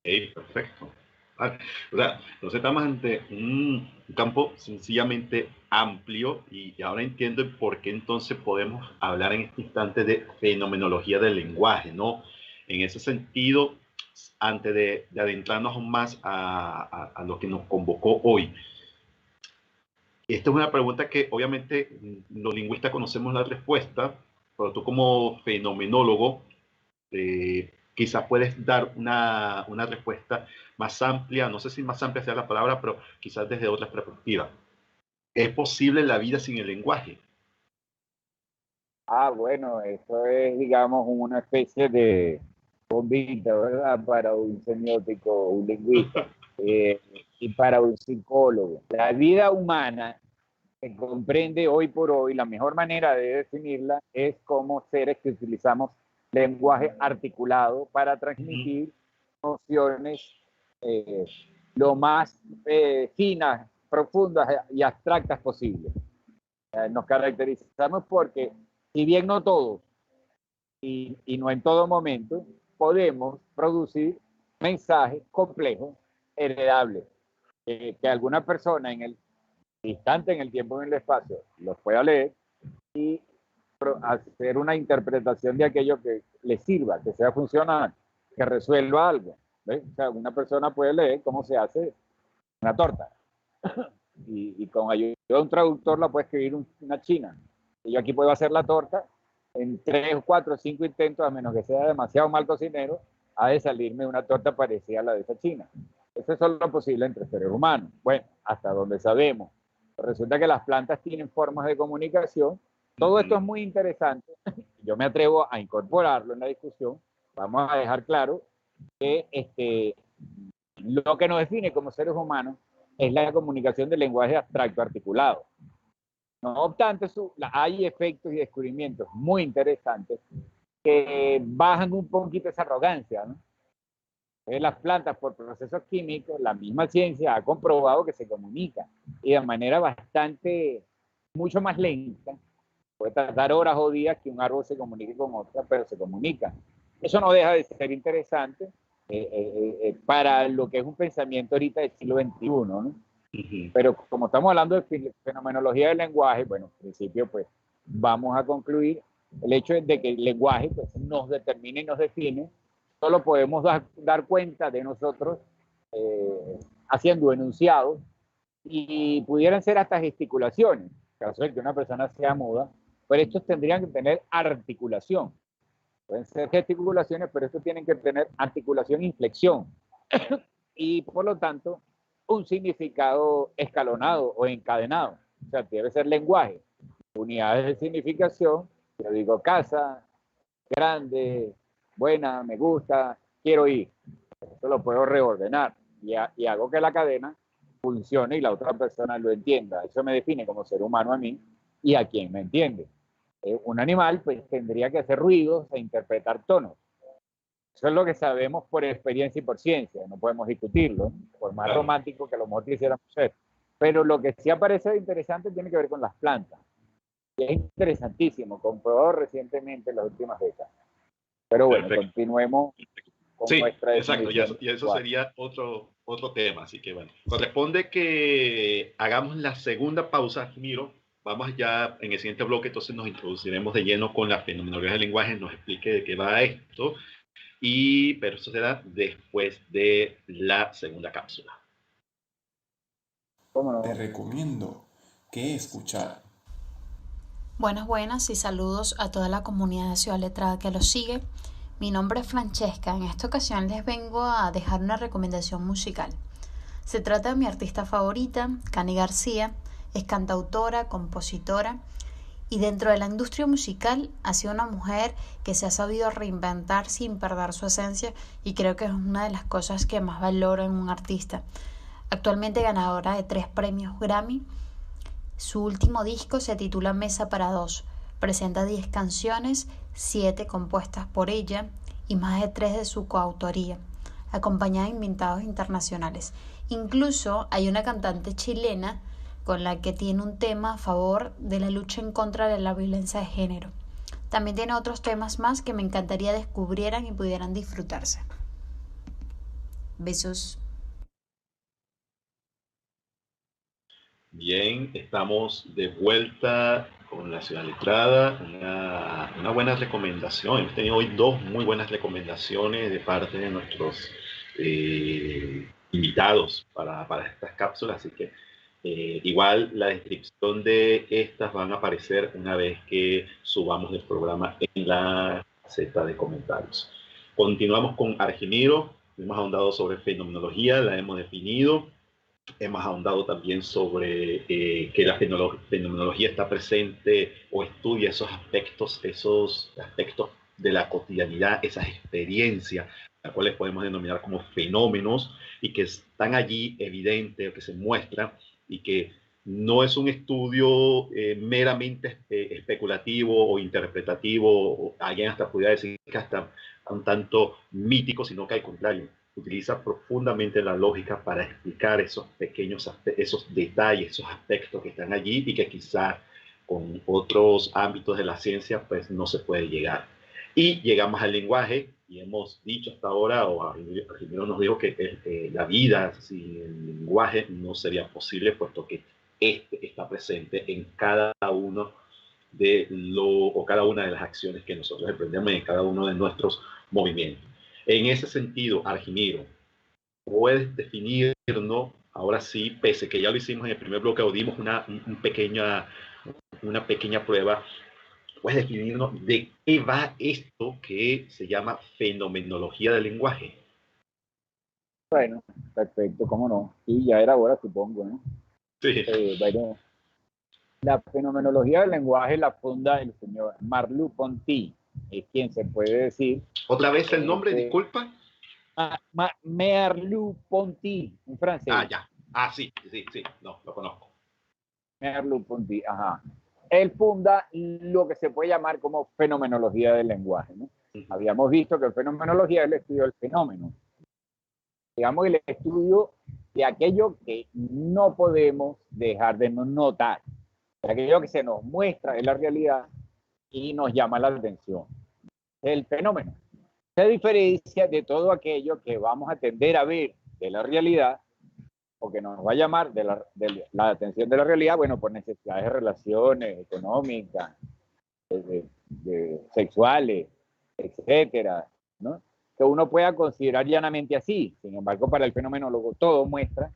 Perfecto. Vale. O sea, entonces estamos ante un campo sencillamente amplio y ahora entiendo por qué entonces podemos hablar en este instante de fenomenología del lenguaje, ¿no? En ese sentido, antes de adentrarnos más a lo que nos convocó hoy, esta es una pregunta que obviamente los lingüistas conocemos la respuesta, pero tú como fenomenólogo, quizás puedes dar una respuesta más amplia, no sé si más amplia sea la palabra, pero quizás desde otra perspectiva. ¿Es posible la vida sin el lenguaje? Bueno, eso es, digamos, una especie de bombita, ¿verdad? Para un semiótico, un lingüista, y para un psicólogo. La vida humana se comprende hoy por hoy, la mejor manera de definirla es como seres que utilizamos lenguaje articulado para transmitir nociones lo más finas, profundas y abstractas posible. Nos caracterizamos porque, si bien no todos y no en todo momento, podemos producir mensajes complejos, heredables, que alguna persona en el instante, en el tiempo, en el espacio, los pueda leer y hacer una interpretación de aquello que le sirva, que sea funcional, que resuelva algo. ¿Ves? O sea, una persona puede leer cómo se hace una torta y con ayuda de un traductor la puede escribir una china. Y yo aquí puedo hacer la torta en 3, 4, 5 intentos, a menos que sea demasiado mal cocinero, ha de salirme una torta parecida a la de esa china. Eso es solo posible entre seres humanos. Bueno, hasta donde sabemos. Resulta que las plantas tienen formas de comunicación. Todo esto es muy interesante. Yo me atrevo a incorporarlo en la discusión. Vamos a dejar claro que lo que nos define como seres humanos es la comunicación del lenguaje abstracto articulado. No obstante, hay efectos y descubrimientos muy interesantes que bajan un poquito esa arrogancia, ¿no? Las plantas, por procesos químicos, la misma ciencia ha comprobado que se comunican y de manera mucho más lenta. Puede tardar horas o días que un árbol se comunique con otra, pero se comunica. Eso no deja de ser interesante para lo que es un pensamiento ahorita del siglo XXI, ¿no? Pero como estamos hablando de fenomenología del lenguaje, bueno, en principio, pues vamos a concluir el hecho de que el lenguaje pues, nos determina y nos define. Solo podemos dar cuenta de nosotros haciendo enunciados y pudieran ser hasta gesticulaciones. En caso de que una persona sea muda, pero estos tendrían que tener articulación. Pueden ser gesticulaciones, pero estos tienen que tener articulación e inflexión. Y por lo tanto, un significado escalonado o encadenado. O sea, debe ser lenguaje. Unidades de significación, yo digo casa, grande, buena, me gusta, quiero ir. Eso lo puedo reordenar y hago que la cadena funcione y la otra persona lo entienda. Eso me define como ser humano a mí y a quien me entiende. Un animal pues tendría que hacer ruidos e interpretar tonos. Eso es lo que sabemos por experiencia y por ciencia, no podemos discutirlo, por más romántico que a lo mejor quisiéramos ser. Pero lo que sí aparece interesante tiene que ver con las plantas. Y es interesantísimo, comprobado recientemente en las últimas décadas. Pero bueno, continuemos con nuestra definición. Exacto, y eso sería otro tema. Así que bueno, corresponde que hagamos la segunda pausa, Miro. Vamos ya en el siguiente bloque, entonces nos introduciremos de lleno con la fenomenología del lenguaje, nos explique de qué va esto, pero eso será después de la segunda cápsula. Te recomiendo que escuchar. Buenas y saludos a toda la comunidad de Ciudad Letrada que los sigue. Mi nombre es Francesca. En esta ocasión les vengo a dejar una recomendación musical. Se trata de mi artista favorita, Cani García. Es cantautora, compositora y dentro de la industria musical ha sido una mujer que se ha sabido reinventar sin perder su esencia y creo que es una de las cosas que más valoro en un artista. Actualmente ganadora de 3 premios Grammy. Su último disco se titula Mesa para dos. Presenta 10 canciones, 7 compuestas por ella y más de 3 de su coautoría, acompañada de invitados internacionales. Incluso hay una cantante chilena con la que tiene un tema a favor de la lucha en contra de la violencia de género. También tiene otros temas más que me encantaría descubrieran y pudieran disfrutarse. Besos. Bien, estamos de vuelta con la ciudad letrada, una buena recomendación. Hemos tenido hoy 2 muy buenas recomendaciones de parte de nuestros invitados para estas cápsulas, así que igual la descripción de estas van a aparecer una vez que subamos el programa en la caseta de comentarios. Continuamos con Argimiro, hemos ahondado sobre fenomenología, la hemos definido. Hemos ahondado también sobre que la fenomenología está presente o estudia esos aspectos de la cotidianidad, esas experiencias, las cuales podemos denominar como fenómenos y que están allí evidentes, que se muestran y que no es un estudio meramente especulativo o interpretativo, o alguien hasta pudiera decir que hasta un tanto mítico, sino que al contrario, utiliza profundamente la lógica para explicar esos pequeños esos detalles, esos aspectos que están allí y que quizás con otros ámbitos de la ciencia pues no se puede llegar. Y llegamos al lenguaje y hemos dicho hasta ahora, o Argimiro nos dijo que la vida sin el lenguaje no sería posible, puesto que este está presente en cada uno cada una de las acciones que nosotros emprendemos y en cada uno de nuestros movimientos. En ese sentido, Argimiro, puedes definirnos, ahora sí, pese que ya lo hicimos en el primer bloque, o dimos una pequeña prueba, puedes definirnos de qué va esto que se llama fenomenología del lenguaje. Bueno, perfecto, cómo no. Y ya era hora, supongo, ¿no? Sí. Bueno, la fenomenología del lenguaje la funda el señor Merleau-Ponty, es quien se puede decir. ¿Otra vez el nombre, disculpa? Merleau-Ponty, un francés. Ah, ya. Ah, sí, no, lo conozco. Merleau-Ponty, ajá. Él funda lo que se puede llamar como fenomenología del lenguaje, ¿no? Habíamos visto que fenomenología es el estudio del fenómeno. Digamos, el estudio de aquello que no podemos dejar de notar, de aquello que se nos muestra en la realidad y nos llama la atención. El fenómeno se diferencia de todo aquello que vamos a tender a ver de la realidad o que nos va a llamar de la atención de la realidad, bueno, por necesidades de relaciones económicas, sexuales, etcétera, ¿no? Que uno pueda considerar llanamente así. Sin embargo, para el fenomenólogo todo muestra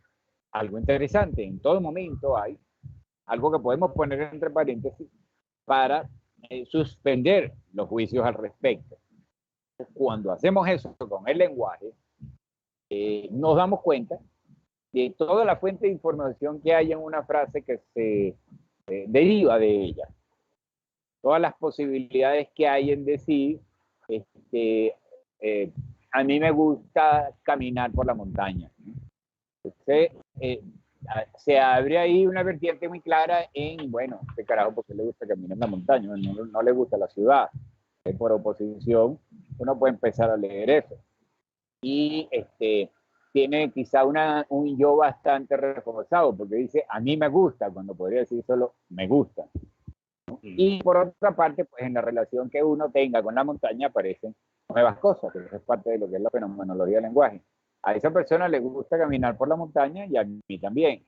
algo interesante. En todo momento hay algo que podemos poner entre paréntesis para suspender los juicios al respecto. Cuando hacemos eso con el lenguaje, nos damos cuenta de toda la fuente de información que hay en una frase que se deriva de ella. Todas las posibilidades que hay en decir, a mí me gusta caminar por la montaña. Entonces, se abre ahí una vertiente muy clara en, bueno, este carajo, ¿por qué le gusta caminar en la montaña? No le gusta la ciudad. Por oposición, uno puede empezar a leer eso. Y tiene quizá un yo bastante reforzado, porque dice, a mí me gusta, cuando podría decir solo, me gusta. ¿No? Y por otra parte, pues en la relación que uno tenga con la montaña aparecen nuevas cosas, que eso es parte de lo que es la fenomenología del lenguaje. A esa persona le gusta caminar por la montaña y a mí también.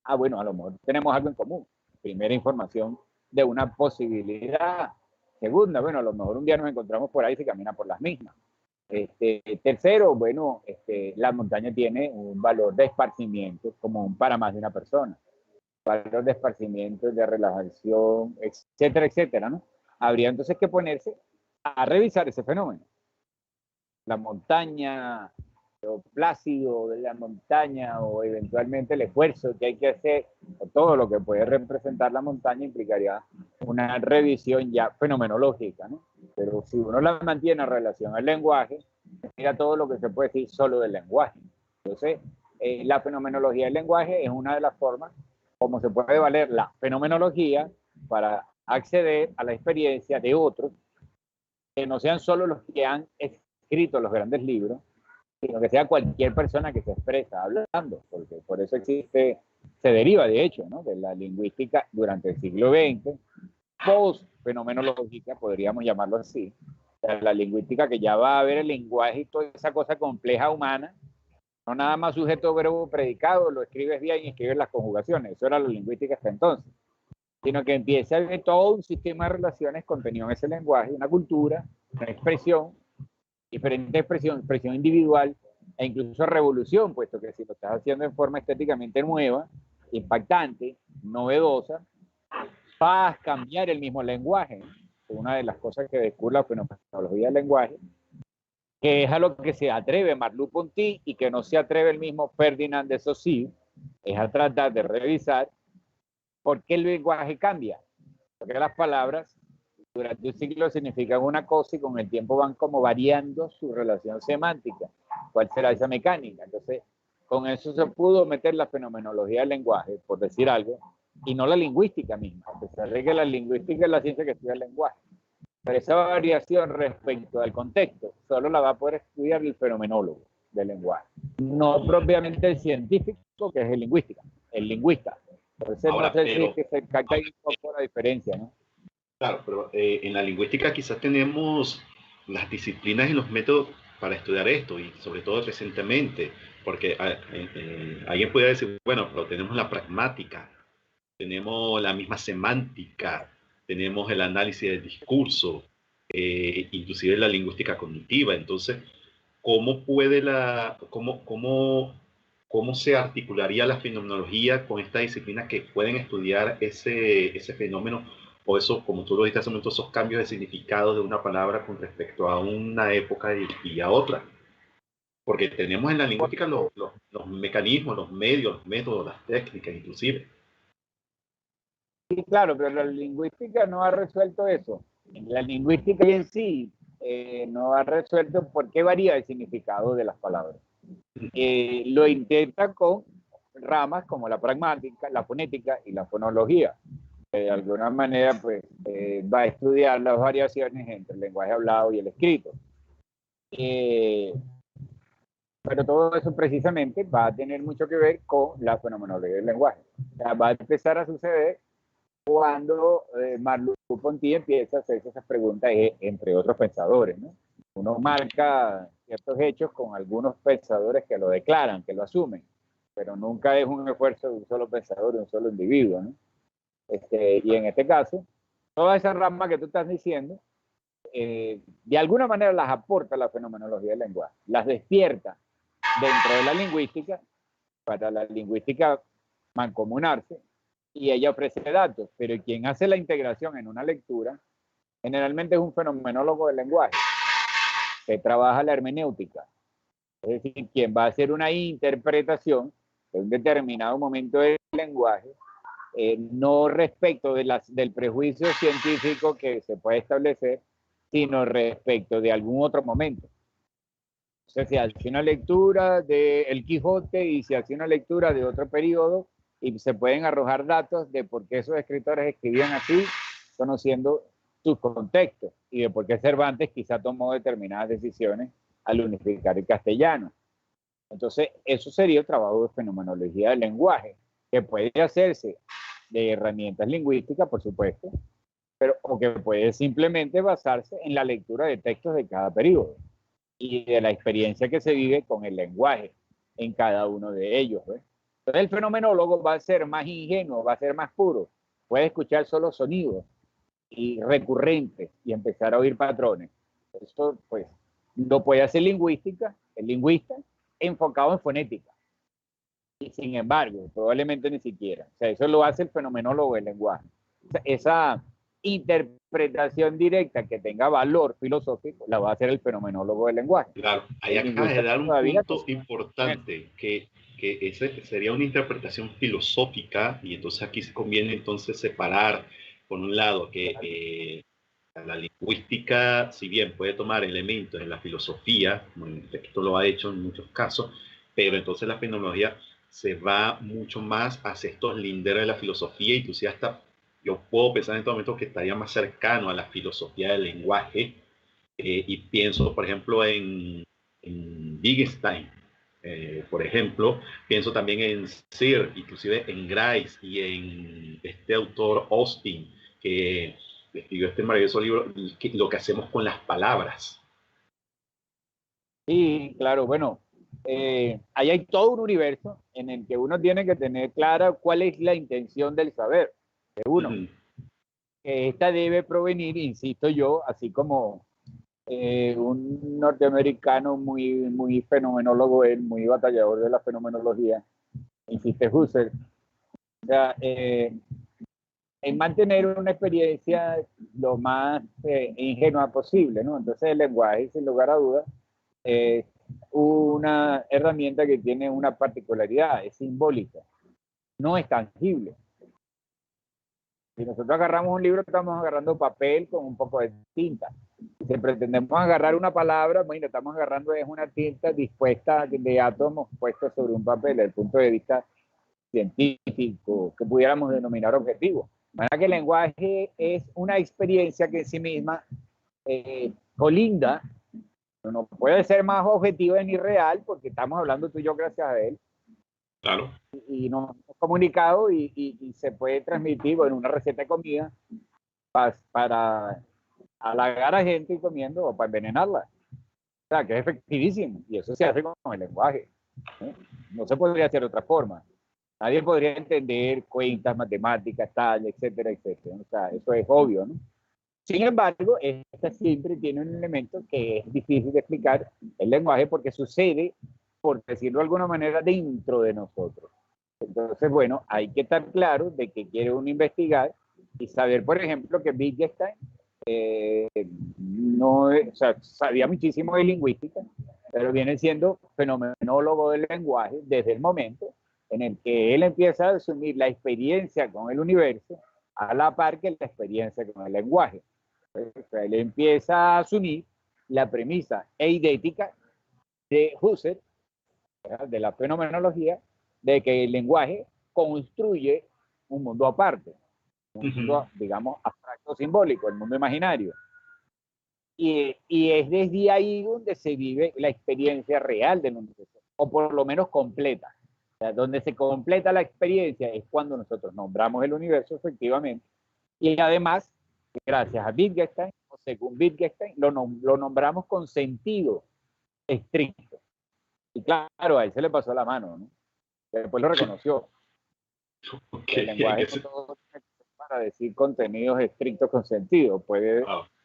Ah, bueno, a lo mejor tenemos algo en común. Primera información de una posibilidad. Segunda, bueno, a lo mejor un día nos encontramos por ahí y se camina por las mismas. Tercero, bueno, la montaña tiene un valor de esparcimiento común para más de una persona. Valor de esparcimiento, de relajación, etcétera, etcétera, ¿no? Habría entonces que ponerse a revisar ese fenómeno. la montaña, lo plácido de la montaña, o eventualmente el esfuerzo que hay que hacer, o todo lo que puede representar la montaña, implicaría una revisión ya fenomenológica, ¿no? Pero si uno la mantiene en relación al lenguaje, mira todo lo que se puede decir solo del lenguaje. Entonces, la fenomenología del lenguaje es una de las formas como se puede valer la fenomenología para acceder a la experiencia de otros, que no sean solo los que han escrito los grandes libros, sino que sea cualquier persona que se expresa hablando, porque por eso existe, se deriva de hecho, ¿no?, de la lingüística durante el siglo XX, post-fenomenológica, podríamos llamarlo así, la lingüística que ya va a ver el lenguaje y toda esa cosa compleja humana, no nada más sujeto, verbo, predicado, lo escribes bien y escribes las conjugaciones, eso era la lingüística hasta entonces, sino que empieza a ver todo un sistema de relaciones contenido en ese lenguaje, una cultura, una expresión, diferente expresión individual e incluso revolución, puesto que si lo estás haciendo en forma estéticamente nueva, impactante, novedosa, vas a cambiar el mismo lenguaje. Una de las cosas que descubre la fenomenología del lenguaje, que es a lo que se atreve Merleau-Ponty y que no se atreve el mismo Ferdinand de Saussure, es a tratar de revisar por qué el lenguaje cambia, porque las palabras durante un siglo significan una cosa y con el tiempo van como variando su relación semántica. ¿Cuál será esa mecánica? Entonces, con eso se pudo meter la fenomenología del lenguaje, por decir algo, y no la lingüística misma, a pesar de que la lingüística es la ciencia que estudia el lenguaje. Pero esa variación respecto al contexto solo la va a poder estudiar el fenomenólogo del lenguaje, no propiamente el científico, que es el lingüista. Entonces, Ahora, no sé si es que se capta ahí un poco la diferencia, ¿no? claro, pero en la lingüística quizás tenemos las disciplinas y los métodos para estudiar esto, y sobre todo recientemente, porque alguien puede decir, bueno, pero tenemos la pragmática, tenemos la misma semántica, tenemos el análisis del discurso, inclusive la lingüística cognitiva. Entonces, ¿cómo puede cómo se articularía la fenomenología con estas disciplinas que pueden estudiar ese fenómeno, o eso, como tú lo dijiste hace un momento, esos cambios de significado de una palabra con respecto a una época y a otra? Porque tenemos en la lingüística los mecanismos, los medios, los métodos, las técnicas, inclusive. Sí, claro, pero la lingüística no ha resuelto eso. La lingüística en sí no ha resuelto por qué varía el significado de las palabras. Lo intenta con ramas como la pragmática, la fonética y la fonología. De alguna manera, pues, va a estudiar las variaciones entre el lenguaje hablado y el escrito. Pero todo eso precisamente va a tener mucho que ver con la fenomenología del lenguaje. O sea, va a empezar a suceder cuando Merleau-Ponty empieza a hacerse esas preguntas entre otros pensadores, ¿no? Uno marca ciertos hechos con algunos pensadores que lo declaran, que lo asumen, pero nunca es un esfuerzo de un solo pensador, de un solo individuo, ¿no? Y en este caso, todas esas ramas que tú estás diciendo, de alguna manera las aporta la fenomenología del lenguaje, las despierta dentro de la lingüística, para la lingüística mancomunarse, y ella ofrece datos, pero quien hace la integración en una lectura generalmente es un fenomenólogo del lenguaje que trabaja la hermenéutica, es decir, quien va a hacer una interpretación de un determinado momento del lenguaje, no respecto del prejuicio científico que se puede establecer, sino respecto de algún otro momento. O sea, se hace una lectura de El Quijote y se hace una lectura de otro periodo, y se pueden arrojar datos de por qué esos escritores escribían así, conociendo sus contextos, y de por qué Cervantes quizá tomó determinadas decisiones al unificar el castellano. Entonces, eso sería el trabajo de fenomenología del lenguaje, que puede hacerse de herramientas lingüísticas, por supuesto, pero o que puede simplemente basarse en la lectura de textos de cada periodo y de la experiencia que se vive con el lenguaje en cada uno de ellos, ¿ves? Entonces el fenomenólogo va a ser más ingenuo, va a ser más puro, puede escuchar solo sonidos y recurrentes y empezar a oír patrones. Eso, pues, lo puede hacer el lingüista, enfocado en fonética. Y sin embargo, probablemente ni siquiera. O sea, eso lo hace el fenomenólogo del lenguaje. O sea, esa interpretación directa que tenga valor filosófico la va a hacer el fenomenólogo del lenguaje. Claro, ahí acabas de dar un punto importante, que ese sería una interpretación filosófica, y entonces aquí se conviene entonces separar, por un lado, que la lingüística, si bien puede tomar elementos en la filosofía, como en el texto lo ha hecho en muchos casos, pero entonces la fenomenología se va mucho más hacia estos linderos de la filosofía, inclusive hasta yo puedo pensar en este momento que estaría más cercano a la filosofía del lenguaje, y pienso, por ejemplo, en Wittgenstein, por ejemplo, pienso también en Searle, inclusive en Grice y en este autor Austin, que escribió este maravilloso libro, lo que hacemos con las palabras. Sí, claro, bueno, ahí hay todo un universo en el que uno tiene que tener clara cuál es la intención del saber de uno. Esta debe provenir, insisto yo, así como un norteamericano muy fenomenólogo, muy batallador de la fenomenología, insiste Husserl, o sea, en mantener una experiencia lo más ingenua posible, ¿no? Entonces el lenguaje, sin lugar a dudas, es una herramienta que tiene una particularidad, es simbólica, no es tangible. Si nosotros agarramos un libro, estamos agarrando papel con un poco de tinta. Si pretendemos agarrar una palabra, bueno, estamos agarrando es una tinta dispuesta de átomos puestos sobre un papel, desde el punto de vista científico, que pudiéramos denominar objetivo. De manera que el lenguaje es una experiencia que en sí misma colinda, no puede ser más objetiva ni real, porque estamos hablando tú y yo gracias a él. Claro. Y nos hemos comunicado y se puede transmitir, bueno, una receta de comida para halagar a gente comiendo o para envenenarla. O sea, que es efectivísimo. Y eso se hace con el lenguaje. No se podría hacer de otra forma. Nadie podría entender cuentas, matemáticas, tal, etcétera, etcétera. O sea, eso es obvio, ¿no? Sin embargo, esta siempre tiene un elemento que es difícil de explicar, el lenguaje, porque sucede, por decirlo de alguna manera, dentro de nosotros. Entonces, bueno, hay que estar claro de que quiere uno investigar y saber, por ejemplo, que Wittgenstein no, o sea, sabía muchísimo de lingüística, pero viene siendo fenomenólogo del lenguaje desde el momento en el que él empieza a asumir la experiencia con el universo a la par que la experiencia con el lenguaje. O sea, él empieza a asumir la premisa eidética de Husserl, de la fenomenología, de que el lenguaje construye un mundo aparte, un mundo, digamos, abstracto simbólico, el mundo imaginario. Y es desde ahí donde se vive la experiencia real del universo, o por lo menos completa. O sea, donde se completa la experiencia es cuando nosotros nombramos el universo, efectivamente, y además, gracias a Wittgenstein, o según Wittgenstein, lo nombramos con sentido estricto. Y claro, a él se le pasó la mano, ¿no? Después lo reconoció. Okay. El lenguaje no todo para decir contenidos estrictos con sentido,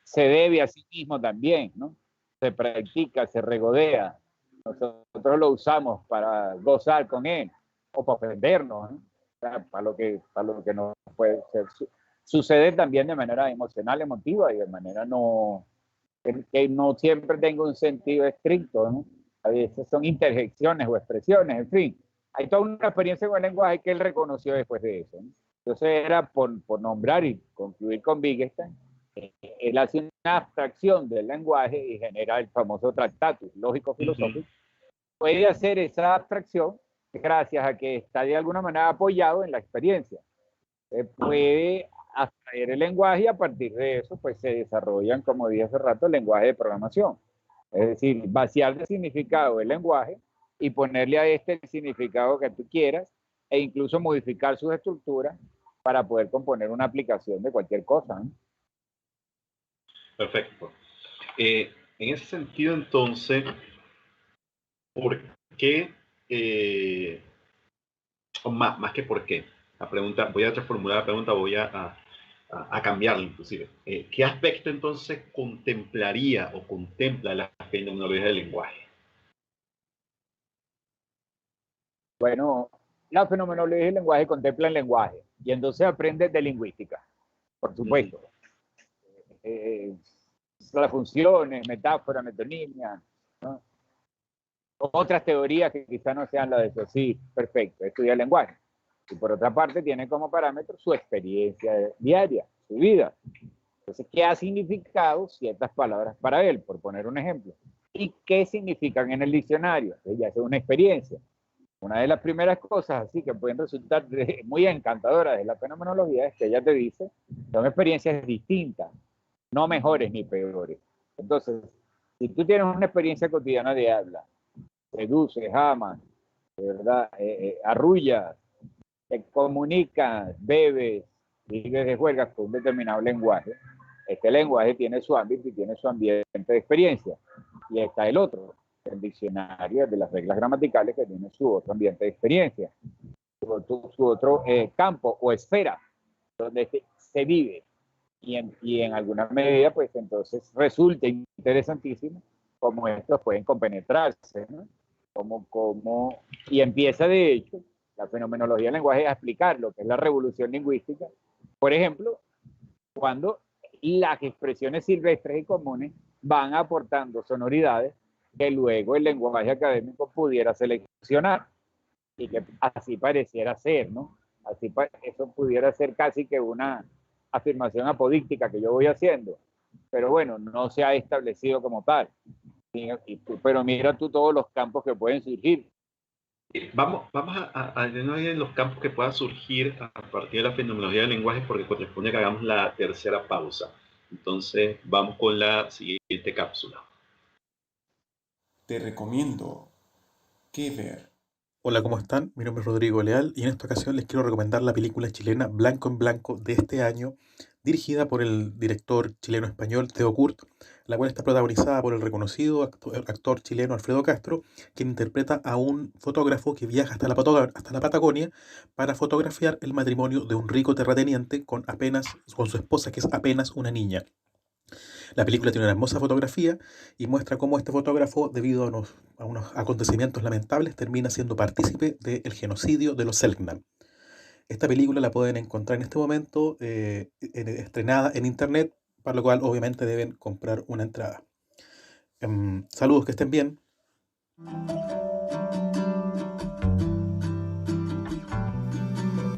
se debe a sí mismo también, ¿no? Se practica, se regodea. Nosotros lo usamos para gozar con él o para ofendernos, ¿no? O sea, para lo que nos puede ser. Sucede también de manera emocional, emotiva y de manera que no siempre tenga un sentido estricto, ¿no? A veces son interjecciones o expresiones, en fin. Hay toda una experiencia con el lenguaje que él reconoció después de eso, ¿no? Entonces era por nombrar y concluir con Wittgenstein, él hace una abstracción del lenguaje y genera el famoso Tractatus lógico-filosófico. Puede hacer esa abstracción gracias a que está de alguna manera apoyado en la experiencia. Puede abstraer el lenguaje y a partir de eso pues se desarrollan, como dije hace rato, el lenguaje de programación. Es decir, vaciar de significado el lenguaje y ponerle a este el significado que tú quieras e incluso modificar sus estructuras para poder componer una aplicación de cualquier cosa, ¿no? Perfecto. En ese sentido, entonces, ¿por qué? Más que por qué. La pregunta, voy a reformular la pregunta, voy a cambiarla inclusive. ¿Qué aspecto entonces contemplaría o contempla la fenomenología del lenguaje? Bueno, la fenomenología del lenguaje contempla el lenguaje y entonces aprende de lingüística, por supuesto. eh, las funciones, metáfora, metonimia, ¿no? Otras teorías que quizás no sean las de eso. Sí, perfecto, estudia el lenguaje. Y por otra parte tiene como parámetro su experiencia diaria, su vida. Entonces, ¿qué ha significado ciertas palabras para él? Por poner un ejemplo. ¿Y qué significan en el diccionario? Entonces, ya es una experiencia. Una de las primeras cosas así que pueden resultar muy encantadoras de la fenomenología es que ella te dice, son experiencias distintas, no mejores ni peores. Entonces, si tú tienes una experiencia cotidiana de habla, seduces, amas, ¿verdad? Arrullas, te comunicas, bebes, vives de juergas con un determinado lenguaje, este lenguaje tiene su ámbito y tiene su ambiente de experiencia. Y está el otro, el diccionario de las reglas gramaticales que tiene su otro ambiente de experiencia, su otro campo o esfera donde se vive. Y en alguna medida, pues entonces resulta interesantísimo cómo estos pueden compenetrarse, ¿no? Y empieza de hecho la fenomenología del lenguaje a explicar lo que es la revolución lingüística. Por ejemplo, cuando las expresiones silvestres y comunes van aportando sonoridades que luego el lenguaje académico pudiera seleccionar y que así pareciera ser, ¿no? Eso pudiera ser casi que una afirmación apodíctica que yo voy haciendo, pero bueno, no se ha establecido como tal. Pero mira tú todos los campos que pueden surgir. Vamos a en los campos que puedan surgir a partir de la fenomenología del lenguaje, porque corresponde que hagamos la tercera pausa. Entonces, vamos con la siguiente cápsula. Te recomiendo qué ver. Hola, ¿cómo están? Mi nombre es Rodrigo Leal y en esta ocasión les quiero recomendar la película chilena Blanco en Blanco de este año, dirigida por el director chileno-español Theo Kurt, la cual está protagonizada por el reconocido actor chileno Alfredo Castro, quien interpreta a un fotógrafo que viaja hasta la Patagonia para fotografiar el matrimonio de un rico terrateniente con su esposa, que es apenas una niña. La película tiene una hermosa fotografía y muestra cómo este fotógrafo, debido a unos acontecimientos lamentables, termina siendo partícipe del genocidio de los Selknam. Esta película la pueden encontrar en este momento estrenada en internet, para lo cual obviamente deben comprar una entrada. Saludos, que estén bien.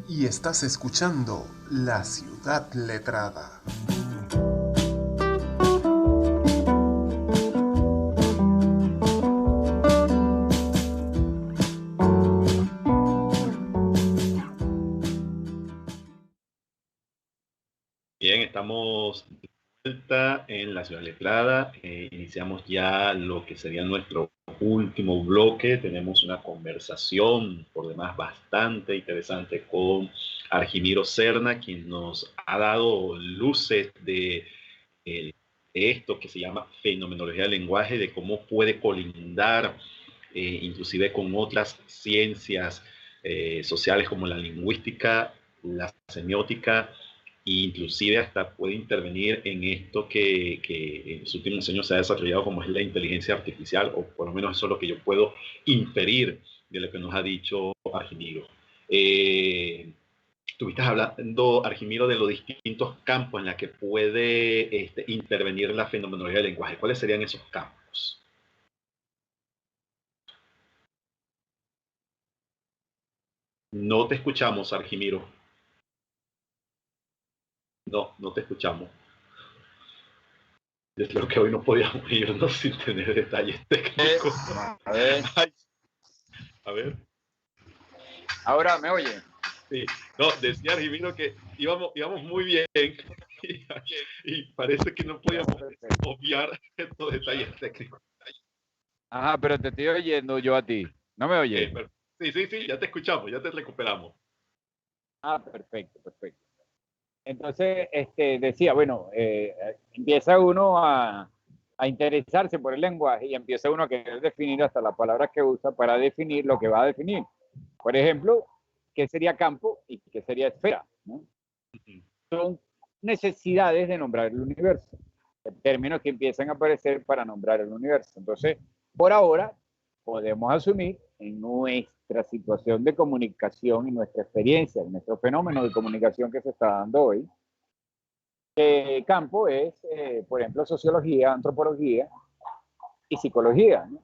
Y estás escuchando La Ciudad Letrada. Bien, estamos de vuelta en la Ciudad Letrada. Iniciamos ya lo que sería nuestro último bloque. Tenemos una conversación, por demás, bastante interesante con Argimiro Serna, quien nos ha dado luces de esto que se llama fenomenología del lenguaje, de cómo puede colindar inclusive con otras ciencias sociales como la lingüística, la semiótica, e inclusive hasta puede intervenir en esto que en los últimos años se ha desarrollado como es la inteligencia artificial, o por lo menos eso es lo que yo puedo inferir de lo que nos ha dicho Argimiro. Estuviste hablando, Argimiro, de los distintos campos en los que puede intervenir la fenomenología del lenguaje. ¿Cuáles serían esos campos? No te escuchamos, Argimiro. No te escuchamos. Yo creo que hoy no podíamos irnos sin tener detalles técnicos. A ver. Ay, a ver. Ahora me oye. Sí. No, decía Argimiro que íbamos muy bien y parece que no podíamos obviar estos detalles técnicos. Ajá, pero te estoy oyendo yo a ti. ¿No me oyes? Sí, ya te escuchamos, ya te recuperamos. Ah, perfecto. Entonces, decía, bueno, empieza uno a interesarse por el lenguaje y empieza uno a querer definir hasta las palabras que usa para definir lo que va a definir. Por ejemplo, ¿qué sería campo y qué sería esfera? ¿No? Son necesidades de nombrar el universo, términos que empiezan a aparecer para nombrar el universo. Entonces, por ahora, podemos asumir en nuestra situación de comunicación y nuestra experiencia, en nuestro fenómeno de comunicación que se está dando hoy, campo es, por ejemplo, sociología, antropología y psicología, ¿no?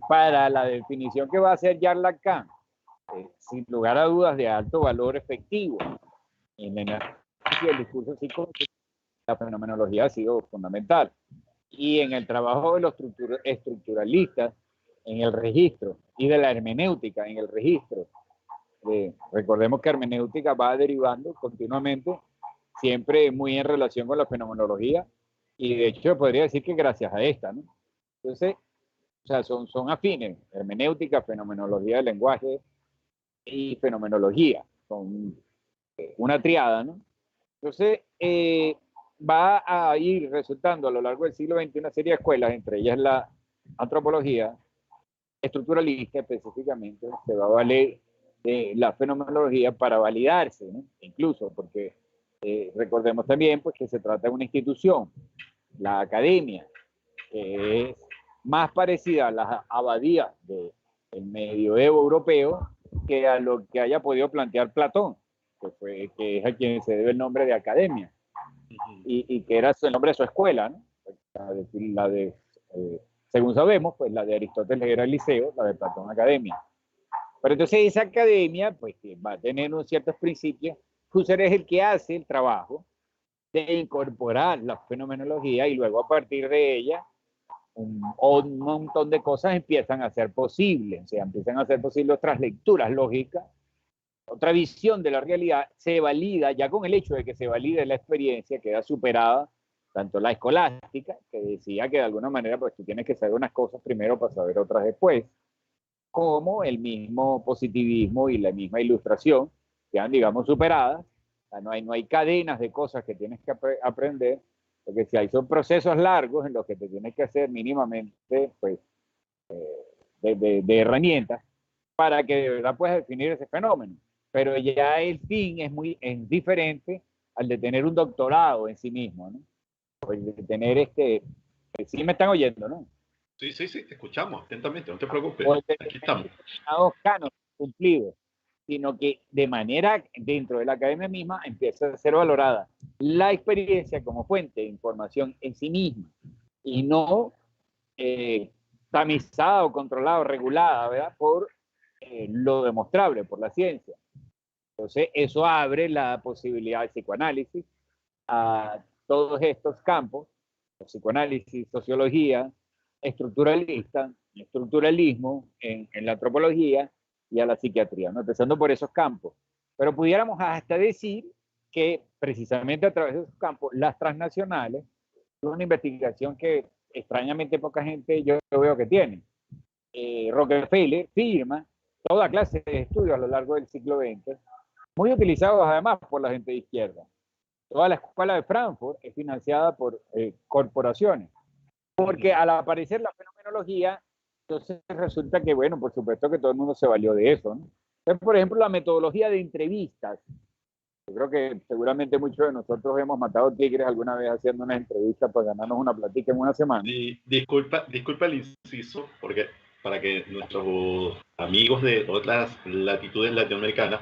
Para la definición que va a hacer Jacques Lacan, sin lugar a dudas de alto valor efectivo en el discurso psicológico, la fenomenología ha sido fundamental. Y en el trabajo de los estructuralistas, en el registro, y de la hermenéutica, en el registro, recordemos que hermenéutica va derivando continuamente, siempre muy en relación con la fenomenología, y de hecho podría decir que gracias a esta, ¿no? Entonces, o sea, son afines, hermenéutica, fenomenología del lenguaje y fenomenología, son una triada, ¿no? Entonces, va a ir resultando a lo largo del siglo XX una serie de escuelas, entre ellas la antropología estructuralista específicamente, se va a valer de la fenomenología para validarse, ¿no? Incluso porque recordemos también pues, que se trata de una institución, la academia, que es más parecida a las abadías del medioevo europeo que a lo que haya podido plantear Platón, que es a quien se debe el nombre de academia, y que era el nombre de su escuela, ¿no? Según sabemos, pues la de Aristóteles era el liceo, la de Platón academia. Pero entonces esa academia, pues que va a tener unos ciertos principios. Husserl es el que hace el trabajo de incorporar la fenomenología y luego a partir de ella un montón de cosas empiezan a ser posibles, o sea, empiezan a ser posibles otras lecturas lógicas, otra visión de la realidad, se valida, ya con el hecho de que se valide la experiencia, queda superada tanto la escolástica, que decía que de alguna manera pues tú tienes que saber unas cosas primero para saber otras después, como el mismo positivismo y la misma ilustración, quedan, digamos, superadas. O sea, no hay cadenas de cosas que tienes que aprender, porque si hay son procesos largos en los que te tienes que hacer mínimamente pues, de herramientas para que de verdad puedas definir ese fenómeno. Pero ya el fin es diferente al de tener un doctorado en sí mismo, ¿no? O el de tener sí me están oyendo, ¿no? Sí, te escuchamos atentamente, no te preocupes, aquí estamos. Cánones cumplidos, sino que de manera dentro de la academia misma empieza a ser valorada la experiencia como fuente de información en sí misma y no tamizada o controlada o regulada, ¿verdad? Por lo demostrable, por la ciencia. Entonces, eso abre la posibilidad del psicoanálisis a todos estos campos, psicoanálisis, sociología, estructuralismo en la antropología y a la psiquiatría, ¿no? Empezando por esos campos. Pero pudiéramos hasta decir que precisamente a través de esos campos, las transnacionales, es una investigación que extrañamente poca gente yo veo que tiene. Rockefeller firma toda clase de estudios a lo largo del siglo XX, muy utilizados además por la gente de izquierda. Toda la escuela de Frankfurt es financiada por corporaciones, porque al aparecer la fenomenología, entonces resulta que, bueno, por supuesto que todo el mundo se valió de eso, ¿no? Entonces, por ejemplo, la metodología de entrevistas. Yo creo que seguramente muchos de nosotros hemos matado tigres alguna vez haciendo una entrevista para ganarnos una platica en una semana. Disculpa el inciso, porque para que nuestros amigos de otras latitudes latinoamericanas,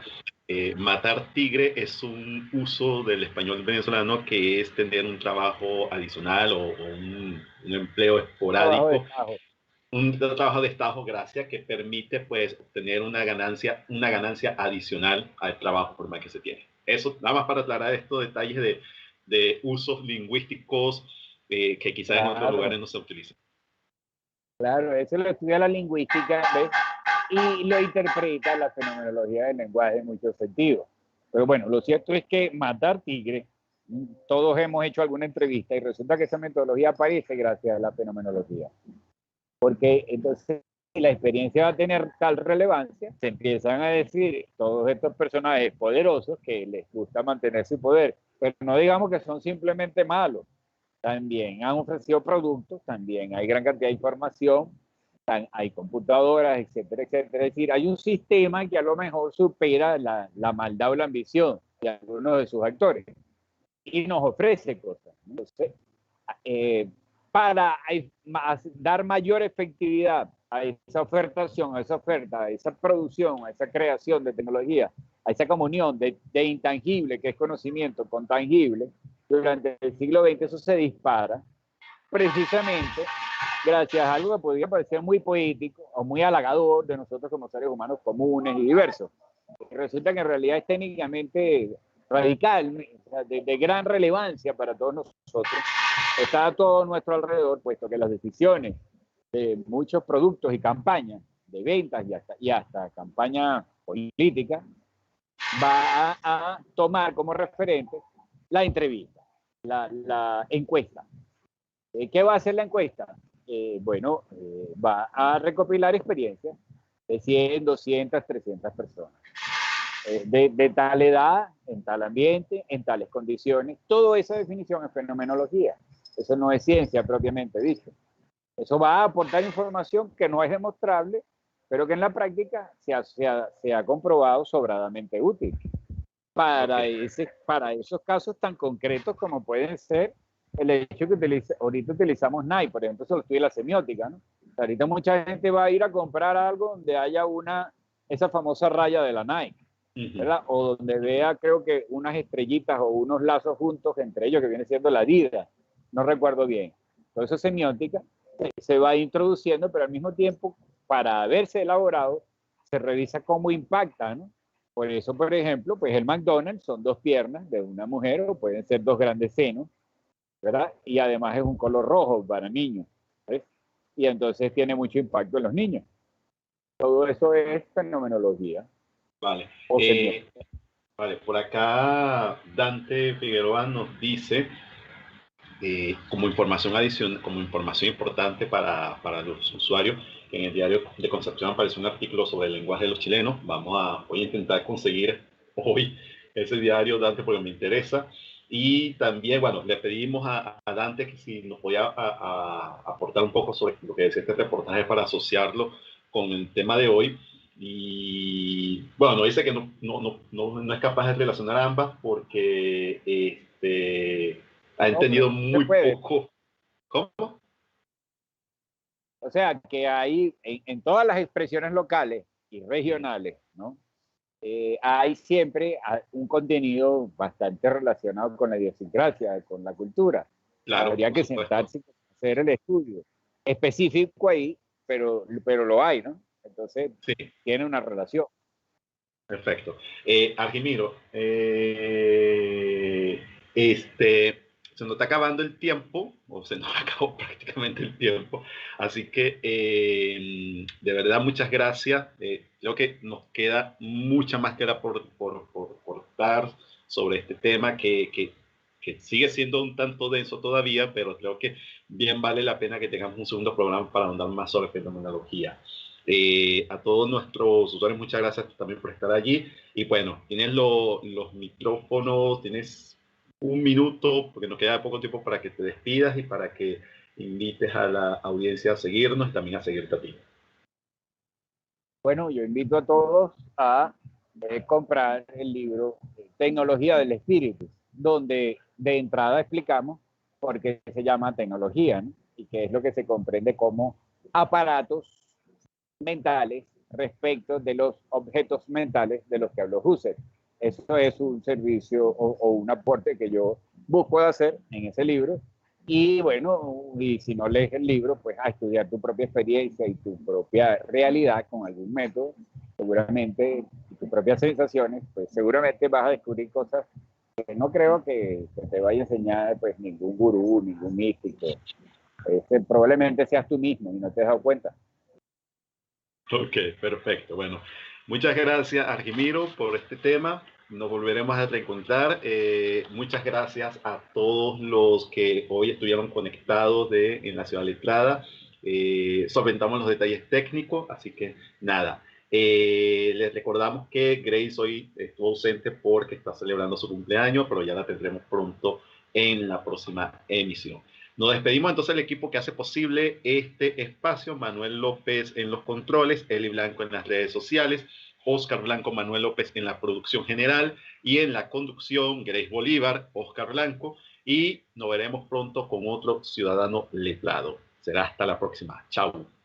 matar tigre es un uso del español venezolano que es tener un trabajo adicional o un empleo esporádico, un trabajo de estajo, gracias, que permite pues obtener una ganancia adicional al trabajo formal que se tiene. Eso, nada más para aclarar estos detalles de usos lingüísticos que quizás en otros lugares no se utilizan. Claro, eso lo estudia la lingüística, ¿ves? Y lo interpreta la fenomenología del lenguaje en muchos sentidos. Pero bueno, lo cierto es que matar tigre, todos hemos hecho alguna entrevista y resulta que esa metodología aparece gracias a la fenomenología. Porque entonces la experiencia va a tener tal relevancia, se empiezan a decir todos estos personajes poderosos que les gusta mantener su poder, pero no digamos que son simplemente malos. También han ofrecido productos, también hay gran cantidad de información, hay computadoras, etcétera, etcétera. Es decir, hay un sistema que a lo mejor supera la maldad o la ambición de algunos de sus actores y nos ofrece cosas. Entonces, para dar mayor efectividad a esa ofertación, a esa oferta, a esa producción, a esa creación de tecnología, a esa comunión de intangible, que es conocimiento, con tangible, durante el siglo XX eso se dispara, precisamente gracias a algo que podría parecer muy poético o muy halagador de nosotros como seres humanos comunes y diversos. Resulta que en realidad es técnicamente radical, de gran relevancia para todos nosotros. Está a todo nuestro alrededor, puesto que las decisiones de muchos productos y campañas de ventas y hasta campaña política va a tomar como referente la entrevista, la encuesta. ¿Qué va a hacer la encuesta? Va a recopilar experiencias de 100, 200, 300 personas. De tal edad, en tal ambiente, en tales condiciones. Toda esa definición es fenomenología. Eso no es ciencia propiamente dicho. Eso va a aportar información que no es demostrable, pero que en la práctica se ha comprobado sobradamente útil para esos casos tan concretos como pueden ser el hecho que ahorita utilizamos Nike, por ejemplo, sobre todo la semiótica, ¿no? Ahorita mucha gente va a ir a comprar algo donde haya esa famosa raya de la Nike, ¿verdad? O donde vea, creo que unas estrellitas o unos lazos juntos entre ellos, que viene siendo la Adidas, no recuerdo bien. Todo eso es semiótica, se va introduciendo, pero al mismo tiempo, para haberse elaborado, se revisa cómo impacta, ¿no? Por eso, por ejemplo, pues el McDonald's son 2 piernas de una mujer, o pueden ser 2 grandes senos, ¿verdad? Y además es un color rojo para niños, ¿ves? Y entonces tiene mucho impacto en los niños. Todo eso es fenomenología. Vale. Vale, por acá Dante Figueroa nos dice, como información adicional, como información importante para los usuarios, que en el diario de Concepción apareció un artículo sobre el lenguaje de los chilenos. Voy a intentar conseguir hoy ese diario, Dante, porque me interesa. Y también, bueno, le pedimos a Dante que si nos podía aportar un poco sobre lo que decía este reportaje para asociarlo con el tema de hoy. Y bueno, dice que no es capaz de relacionar ambas porque ha entendido muy poco. ¿Cómo? O sea, que hay en todas las expresiones locales y regionales, ¿no? Hay siempre un contenido bastante relacionado con la idiosincrasia, con la cultura. Claro, habría que sentarse y hacer el estudio específico ahí, pero lo hay, ¿no? Entonces, sí, tiene una relación. Perfecto. Argimiro, se nos está acabando el tiempo, o se nos acabó prácticamente el tiempo, así que de verdad muchas gracias. Creo que nos queda mucha más tela por dar sobre este tema que sigue siendo un tanto denso todavía, pero creo que bien vale la pena que tengamos un segundo programa para ahondar más sobre fenomenología. A todos nuestros usuarios, muchas gracias también por estar allí. Y bueno, tienes los micrófonos, tienes 1 minuto, porque nos queda poco tiempo para que te despidas y para que invites a la audiencia a seguirnos y también a seguirte a ti. Bueno, yo invito a todos a comprar el libro Tecnología del Espíritu, donde de entrada explicamos por qué se llama tecnología, ¿no? Y qué es lo que se comprende como aparatos mentales respecto de los objetos mentales de los que habló Husserl. Eso es un servicio o un aporte que yo busco hacer en ese libro. Y bueno, y si no lees el libro, pues a estudiar tu propia experiencia y tu propia realidad con algún método, seguramente, y tus propias sensaciones, pues seguramente vas a descubrir cosas que no creo que te vaya a enseñar pues ningún gurú, ningún místico. Probablemente seas tú mismo y no te has dado cuenta. Ok, perfecto. Bueno, muchas gracias, Argimiro, por este tema. Nos volveremos a reencontrar. Muchas gracias a todos los que hoy estuvieron conectados en la Ciudad Letrada. Solventamos los detalles técnicos, así que nada. Les recordamos que Grace hoy estuvo ausente porque está celebrando su cumpleaños, pero ya la tendremos pronto en la próxima emisión. Nos despedimos entonces del equipo que hace posible este espacio: Manuel López en los controles, Eli Blanco en las redes sociales, Oscar Blanco, Manuel López en la producción general, y en la conducción Grace Bolívar, Oscar Blanco, y nos veremos pronto con otro ciudadano letrado. Será hasta la próxima. Chao.